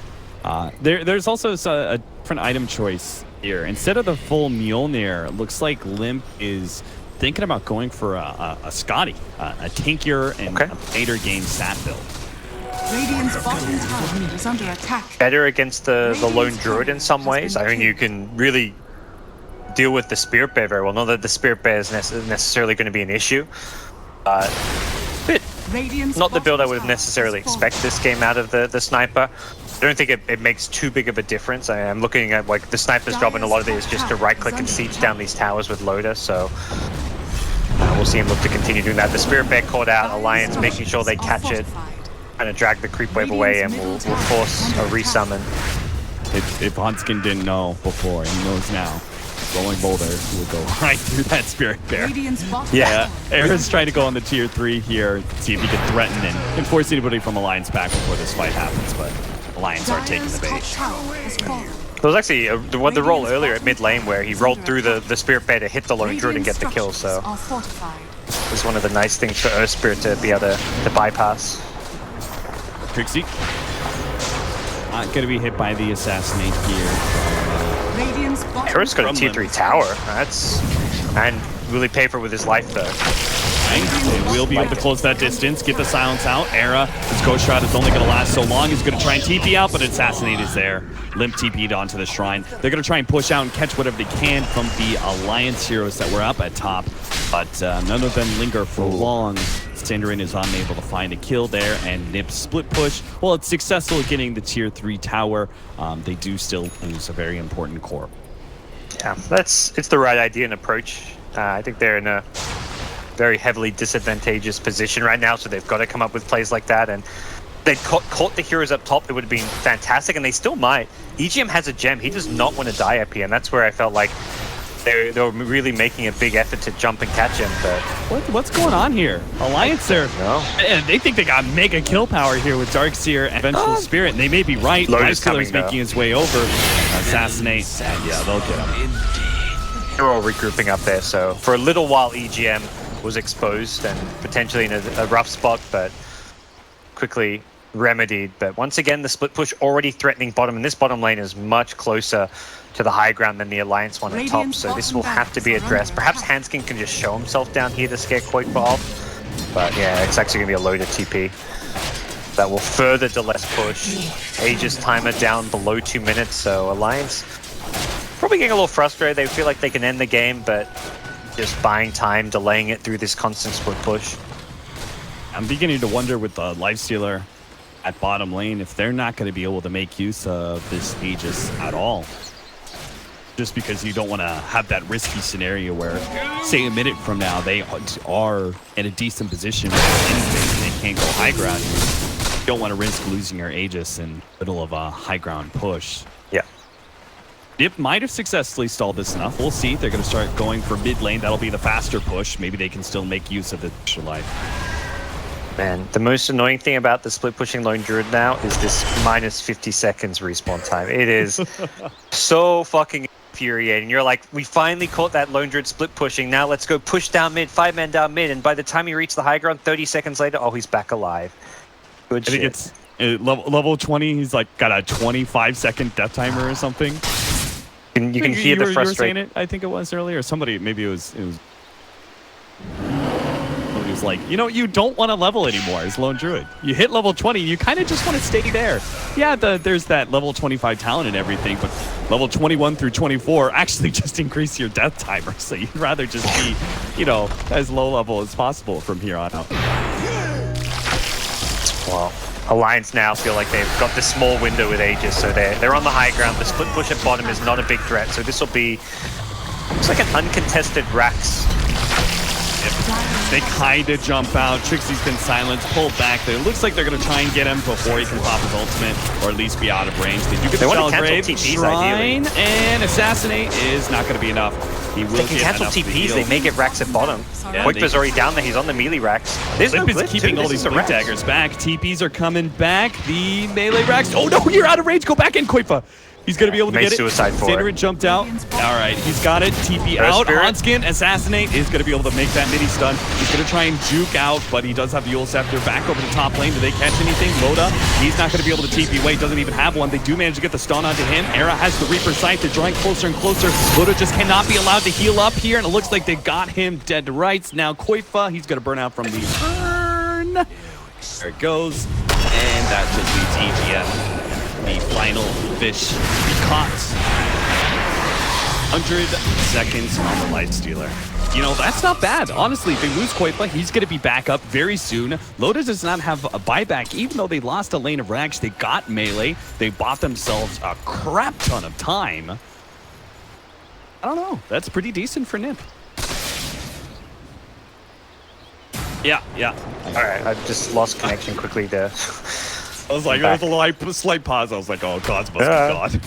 There's also a different item choice here. Instead of the full Mjolnir, it looks like Limp is thinking about going for a Scotty, a tankier and a later game sat build. Radiant's bottom tower is under attack. Better against the lone druid in some ways. I mean, you can really deal with the Spirit Bear very well. Not that the Spirit Bear is necessarily going to be an issue. But not the build I would necessarily expect this game out of the sniper. I don't think it makes too big of a difference. I'm looking at like the sniper's job in a lot of it is just to right-click and siege down these towers with Loda. So we'll see him look to continue doing that. The Spirit Bear caught out Alliance, making sure they catch it, trying to drag the creep wave away, and we'll force a resummon. If Huntskin didn't know before, he knows now. Rolling Boulder will go right through that Spirit Bear. Yeah, Era's trying to go on the tier 3 here, see if he can threaten and force anybody from Alliance back before this fight happens, but Alliance are taking the bait. There was actually the roll earlier at mid lane where he rolled through the Spirit Bear to hit the lone druid and get the kill, so it's one of the nice things for Earth Spirit to be able to bypass. Trixie not going to be hit by the assassinate here. Era's got a tier 3 tower. And really pay for it with his life though. They will be able to close that distance, get the silence out. Era, his ghost shot is only going to last so long. He's going to try and TP out, but Assassinate is there. Limp TP'd onto the shrine. They're going to try and push out and catch whatever they can from the Alliance heroes that were up at top, but none of them linger for long. Sandarin is unable to find a kill there, and NiP split push. Well, it's successful at getting the tier 3 tower. They do still lose a very important core. Yeah, it's the right idea and approach. I think they're in a very heavily disadvantageous position right now, so they've got to come up with plays like that. And they'd caught the heroes up top, it would have been fantastic, and they still might. EGM has a gem. He does not want to die up here, and that's where I felt like they were really making a big effort to jump and catch him. But what's going on here? Alliance there. No. Man, they think they got mega kill power here with Darkseer and Vengeful Spirit, and they may be right. Lifestealer's making his way over. Assassinate, and yeah, they'll get him. They're all regrouping up there, so for a little while EGM was exposed and potentially in a rough spot, but quickly remedied. But once again, the split push already threatening bottom, and this bottom lane is much closer to the high ground than the Alliance one at top, so this will have to be addressed. Perhaps Hanskin can just show himself down here to scare Quake off, but yeah, it's actually going to be a loaded TP. That will further delay push. Aegis timer down below 2 minutes, so Alliance probably getting a little frustrated. They feel like they can end the game, but just buying time, delaying it through this constant split push. I'm beginning to wonder with the Lifestealer at bottom lane if they're not going to be able to make use of this Aegis at all. Just because you don't want to have that risky scenario where, say, a minute from now, they are in a decent position with anything and they can't go high ground. You don't want to risk losing your Aegis in the middle of a high ground push. Yeah. NiP might have successfully stalled this enough. We'll see. They're going to start going for mid lane. That'll be the faster push. Maybe they can still make use of the extra life. Man, the most annoying thing about the split pushing lone druid now is this minus 50 seconds respawn time. It is so fucking infuriating. You're like, we finally caught that lone druid split pushing. Now let's go push down mid, 5-man down mid. And by the time you reach the high ground, 30 seconds later, oh, he's back alive. Good shit. I think it's level 20. He's like got a 25-second death timer or something. You can hear the frustration. You were saying it, I think it was earlier. Somebody, maybe it was somebody was like, you know, you don't want to level anymore as lone druid. You hit level 20, you kind of just want to stay there. Yeah, there's that level 25 talent and everything, but level 21 through 24 actually just increase your death timer. So you'd rather just be, you know, as low level as possible from here on out. Well, Alliance now feel like they've got this small window with Aegis, so they're on the high ground. The split push at bottom is not a big threat, so this will be, looks like an uncontested Rax. They kind of jump out. Trixie's been silenced, pulled back there. Looks like they're going to try and get him before he can pop his ultimate, or at least be out of range. They do get the Shallow Grave, Shrine, and Assassinate is not going to be enough. He will they can cancel TPs, they may get Rax at bottom. Quake's already down there, he's on the melee Rax. There's no is keeping all these blink daggers back. TPs are coming back. The melee Rax. Oh no, you're out of range. Go back in, Quaifa. He's going to be able to Made get it. suicide for Synderen it. jumped out. All right, he's got it. TP out. Spirit. Onskin, Assassinate is going to be able to make that mini stun. He's going to try and juke out, but he does have the Yule Scepter back over the top lane. Do they catch anything? Loda, he's not going to be able to TP away. Doesn't even have one. They do manage to get the stun onto him. Era has the Reaper sight. They're drawing closer and closer. Loda just cannot be allowed to heal up here, and it looks like they got him dead to rights. Now Koifa, he's going to burn out from the turn. There it goes. And that just leaves EGN. The final fish to be caught. 100 seconds on the Light Stealer. You know, that's not bad. Honestly, if they lose Koifa, he's going to be back up very soon. Loda does not have a buyback. Even though they lost a lane of Rags, they got melee. They bought themselves a crap ton of time. I don't know. That's pretty decent for NiP. Yeah. All right, I've just lost connection quickly there. I was like, there was a slight pause. I was like, oh, God's must be God.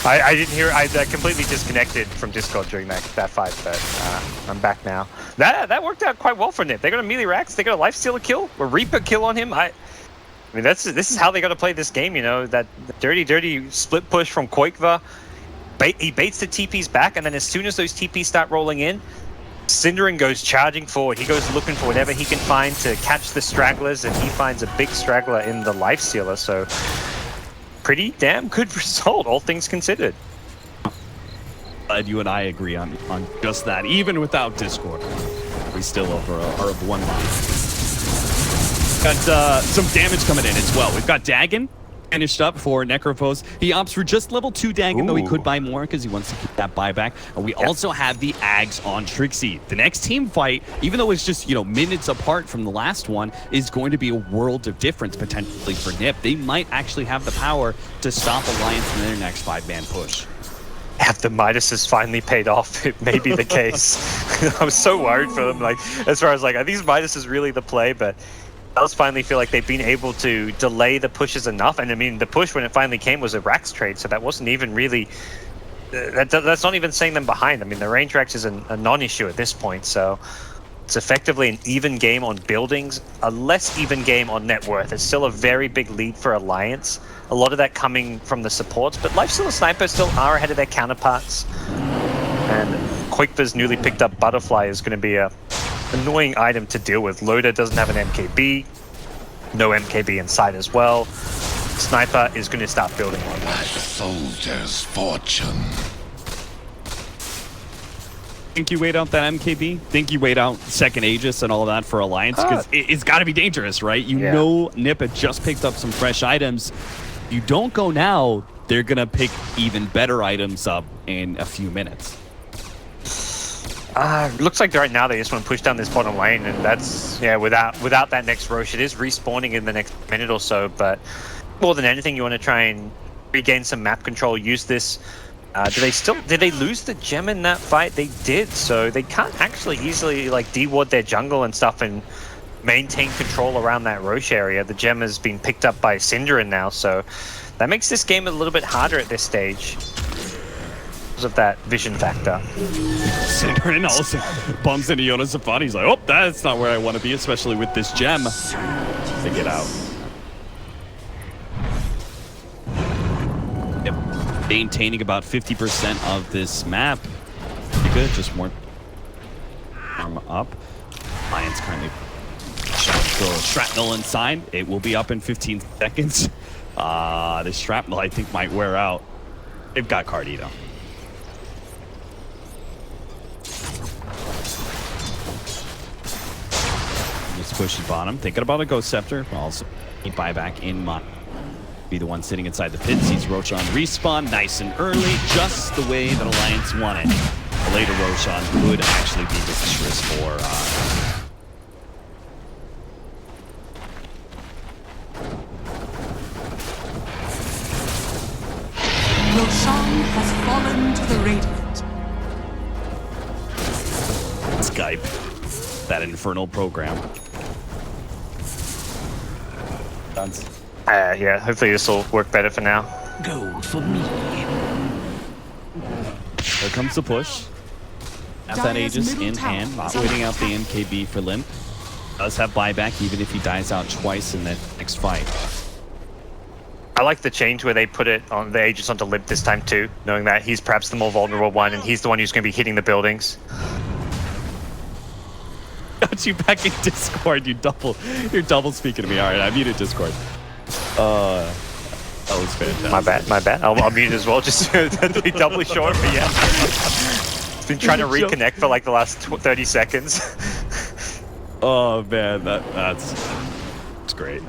I didn't hear. I completely disconnected from Discord during that fight, but I'm back now. That worked out quite well for NiP. They got a melee Rax. They got a Life Stealer kill, a Reaper kill on him. I mean, this is how they got to play this game. You know, that dirty split push from Koikva. He baits the TPs back, and then as soon as those TPs start rolling in, Synderen goes charging forward. He goes looking for whatever he can find to catch the stragglers, and he finds a big straggler in the Life Stealer. So, pretty damn good result, all things considered. Glad you and I agree on just that, even without Discord. We still are of one mind. Got some damage coming in as well. We've got Dagon finished up for Necrophos. He opts for just level 2 Dagon, though he could buy more because he wants to keep that buyback. And we also have the Ags on Trixie. The next team fight, even though it's just, minutes apart from the last one, is going to be a world of difference potentially for NiP. They might actually have the power to stop Alliance in their next 5-man push. Have the Midas has finally paid off. It may be the case. I was so worried for them. Like, as far as are these Midas really the play? But I does finally feel like they've been able to delay the pushes enough. And I mean, the push when it finally came was a Rax trade, so that wasn't even really. That's not even saying them behind. I mean, the range Rax is a non-issue at this point, so it's effectively an even game on buildings, a less even game on net worth. It's still a very big lead for Alliance. A lot of that coming from the supports, but Lifestealer Sniper still are ahead of their counterparts. And Quickva's newly picked up Butterfly is going to be a annoying item to deal with. Loda doesn't have an MKB, no MKB inside as well. Sniper is going to start building on that. Soldier's fortune. Think you wait out that MKB? Think you wait out second Aegis and all of that for Alliance? Because it's got to be dangerous, right? You know NiP had just picked up some fresh items. You don't go now, they're going to pick even better items up in a few minutes. Looks like right now they just want to push down this bottom lane, and that's, without that next Rosh, it is respawning in the next minute or so, but more than anything, you want to try and regain some map control, use this. Did they lose the gem in that fight? They did, so they can't actually easily deward their jungle and stuff and maintain control around that Rosh area. The gem has been picked up by Synderen now, so that makes this game a little bit harder at this stage because of that vision factor. Synderen also bumps into Jonas Safari. He's like, oh, that's not where I want to be, especially with this gem. They get out. Yep. Maintaining about 50% of this map. Pretty good, just more arm up. Lions currently throw shrapnel inside. It will be up in 15 seconds. This shrapnel, I think, might wear out. They've got Cardi, though. Just push the bottom. Thinking about a Ghost Scepter. Also, need buyback in mind. Be the one sitting inside the pit. Sees Roshan respawn nice and early, just the way that Alliance wanted. A later Roshan could actually be disastrous for Roshan has fallen to the Radiant. Skype. That infernal program. Done. Hopefully this will work better for now. Gold for me. Here comes the push. Have that Aegis in hand, not waiting out the MKB for Limp. Does have buyback even if he dies out twice in the next fight. I like the change where they put it on the Aegis onto Limp this time too, knowing that he's perhaps the more vulnerable one and he's the one who's going to be hitting the buildings. Got you back in Discord. You're double speaking to me. All right, I muted Discord. That was fantastic. My bad. I'll mute as well, just to be doubly sure. But yeah, it's been trying to reconnect for like the last 30 seconds. Oh man, that's great.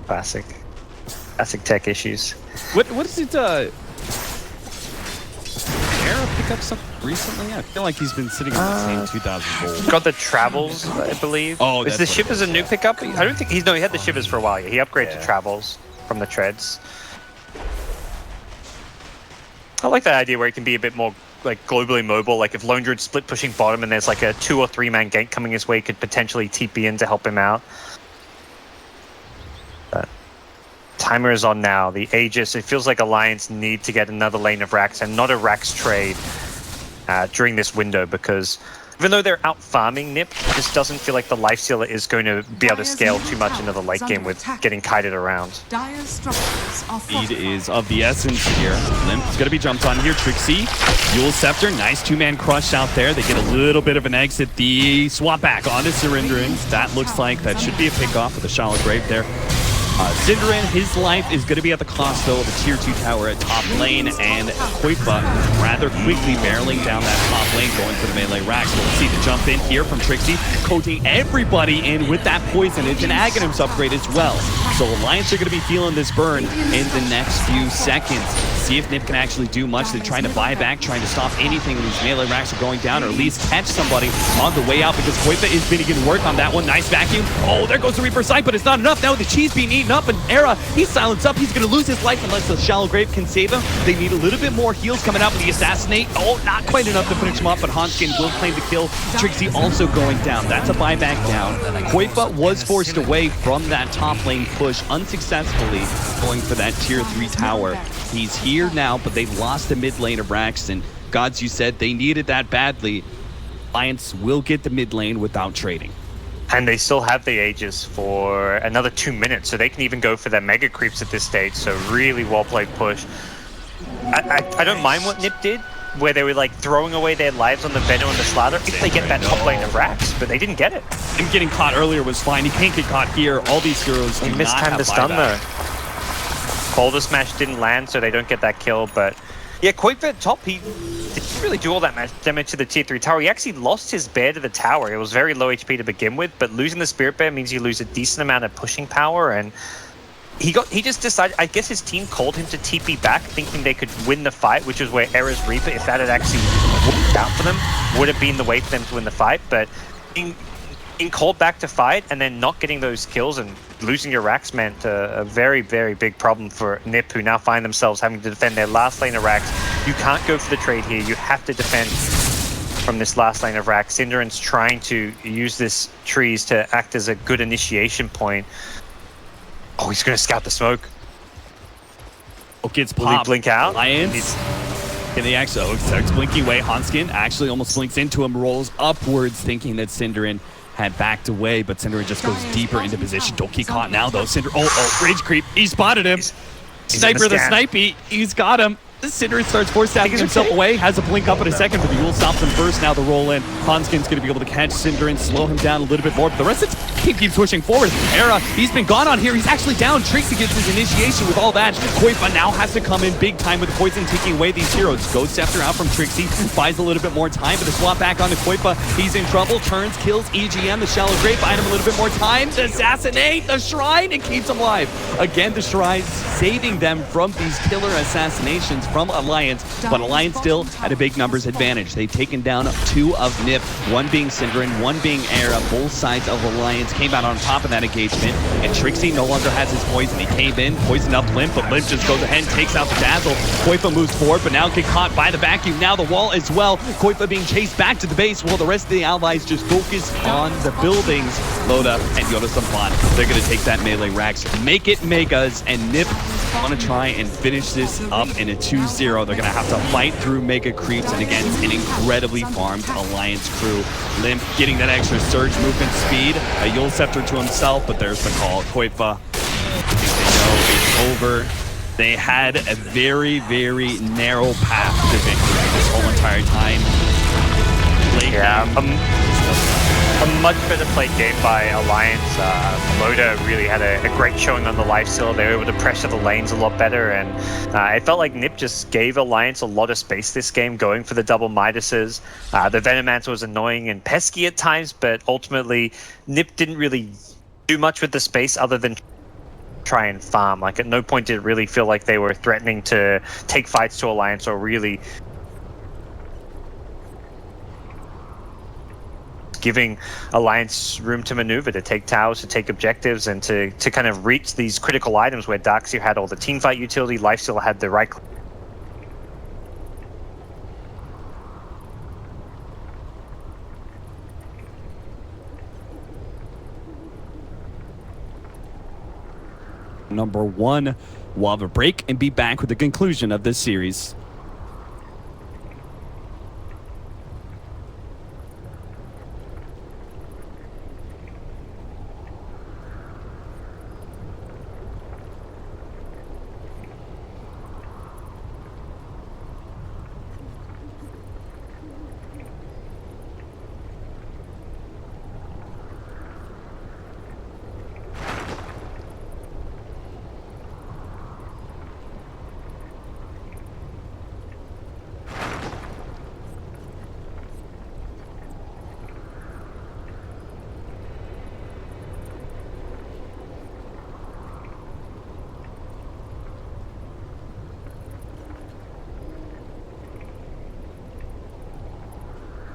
Classic tech issues. What is it? Era pick up something recently? I feel like he's been sitting on the same 2,000 gold. Got the Travels, I believe. Oh, is the Shivers a new pickup? I don't think he had the Shivers for a while. Yeah, he upgraded to Travels from the Treads. I like that idea where he can be a bit more like globally mobile. Like if Lone Druid's split pushing bottom and there's like a 2 or 3 man gank coming his way, could potentially TP in to help him out. But timer is on now. The Aegis, it feels like Alliance need to get another lane of racks and not a racks trade during this window, because even though they're out farming NiP, it just doesn't feel like the Lifestealer is going to be able to scale too much into the late game with getting kited around. Speed is of the essence here. Limp's going to be jumped on here. Trixie, Yule Scepter, nice 2-man crush out there. They get a little bit of an exit. The swap back onto Syrinderin. That looks like that should be a pickoff with a Shallow Grave there. Synderin, his life is going to be at the cost though of a tier 2 tower at top lane, and Koifa rather quickly barreling down that top lane, going for the melee racks. We'll see the jump in here from Trixie, coating everybody in with that poison. It's an Aghanim's upgrade as well. So Alliance are going to be feeling this burn in the next few seconds. See if NiP can actually do much. They're trying to buy back, trying to stop anything when these melee racks are going down, or at least catch somebody on the way out, because Koifa is beginning to work on that one. Nice vacuum. Oh, there goes the Reaper Sight, but it's not enough. Now with the cheese being eaten up, and Era, he's silenced up. He's going to lose his life unless the Shallow Grave can save him. They need a little bit more heals coming out with the Assassinate. Oh, not quite enough to finish him up, but Hanskin will claim the kill. Trixie also going down. That's a buyback down. Koifa was forced away from that top lane push unsuccessfully, going for that tier 3 tower. He's here now, but they've lost the mid lane of Rax, and gods, you said they needed that badly. Alliance will get the mid lane without trading. And they still have the Aegis for another 2 minutes, so they can even go for their mega creeps at this stage. So really well played push. I don't mind what NiP did, where they were like throwing away their lives on the Venom and the Slather if they get that top lane of Rax, but they didn't get it. Him getting caught earlier was fine. He can't get caught here. All these heroes do missed not time have to stun buyback. though. Boulder Smash didn't land, so they don't get that kill, but yeah, Koifa at top, he didn't really do all that much damage to the tier 3 tower. He actually lost his bear to the tower. It was very low HP to begin with, but losing the Spirit Bear means you lose a decent amount of pushing power, and he just decided, I guess his team called him to TP back, thinking they could win the fight, which is where Era's Reaper, if that had actually worked out for them, would have been the way for them to win the fight, but being called back to fight and then not getting those kills and losing your racks meant a very, very big problem for NiP, who now find themselves having to defend their last lane of racks. You can't go for the trade here. You have to defend from this last lane of racks. Synderin's trying to use this trees to act as a good initiation point. Oh, he's going to scout the smoke. Oh, gets Will he popped. blink out? Alliance. Can they actually starts blinking away? Hanskin actually almost blinks into him, rolls upwards, thinking that Synderin had backed away, but Synderin just goes deeper into position. Don't get caught now, though. Oh, rage creep. He spotted him. Sniper the snipey. He's got him. Synderin starts force-stacking himself away, has a blink up in a second, but the Yule stops him first. Now the roll in. Hanskin's going to be able to catch Synderin, slow him down a little bit more, but the rest of the team keeps pushing forward. Era, he's been gone on here. He's actually down. Trixie gets his initiation with all that. Koifa now has to come in big time with the poison, taking away these heroes. Ghost Scepter out from Trixie, buys a little bit more time, but the swap back onto Koifa. He's in trouble, turns, kills EGM, the Shallow Grave, buying him a little bit more time. The Assassinate, the Shrine, it keeps him alive. Again, the Shrine saving them from these killer assassinations from Alliance, but Alliance still at a big numbers advantage. They've taken down 2 of NiP, one being Synderin, one being Era. Both sides of Alliance came out on top of that engagement, and Trixie no longer has his poison. He came in, poisoned up Limp, but Limp just goes ahead and takes out the Dazzle. Koifa moves forward, but now get caught by the vacuum. Now the wall as well. Koifa being chased back to the base while the rest of the allies just focus on the buildings. Loda and Yoda Sampan, they're going to take that melee racks, make it megas, and NiP want to try and finish this up in a 2-0. They're going to have to fight through mega creeps and against an incredibly farmed Alliance crew. Limp getting that extra surge movement speed. A Yule Scepter to himself, but there's the call. Koifa, I think they know it's over. They had a very, very narrow path to victory this whole entire time. Yeah, a much better played game by Alliance. Loda really had a great showing on the lifesteal. They were able to pressure the lanes a lot better, and it felt like NiP just gave Alliance a lot of space this game, going for the double Midases. The Venomancer was annoying and pesky at times, but ultimately NiP didn't really do much with the space other than try and farm. Like, at no point did it really feel like they were threatening to take fights to Alliance or really giving Alliance room to maneuver, to take towers, to take objectives, and to kind of reach these critical items where Darkseer had all the teamfight utility, Lifesteal had the right. Number 1, we'll have a break and be back with the conclusion of this series.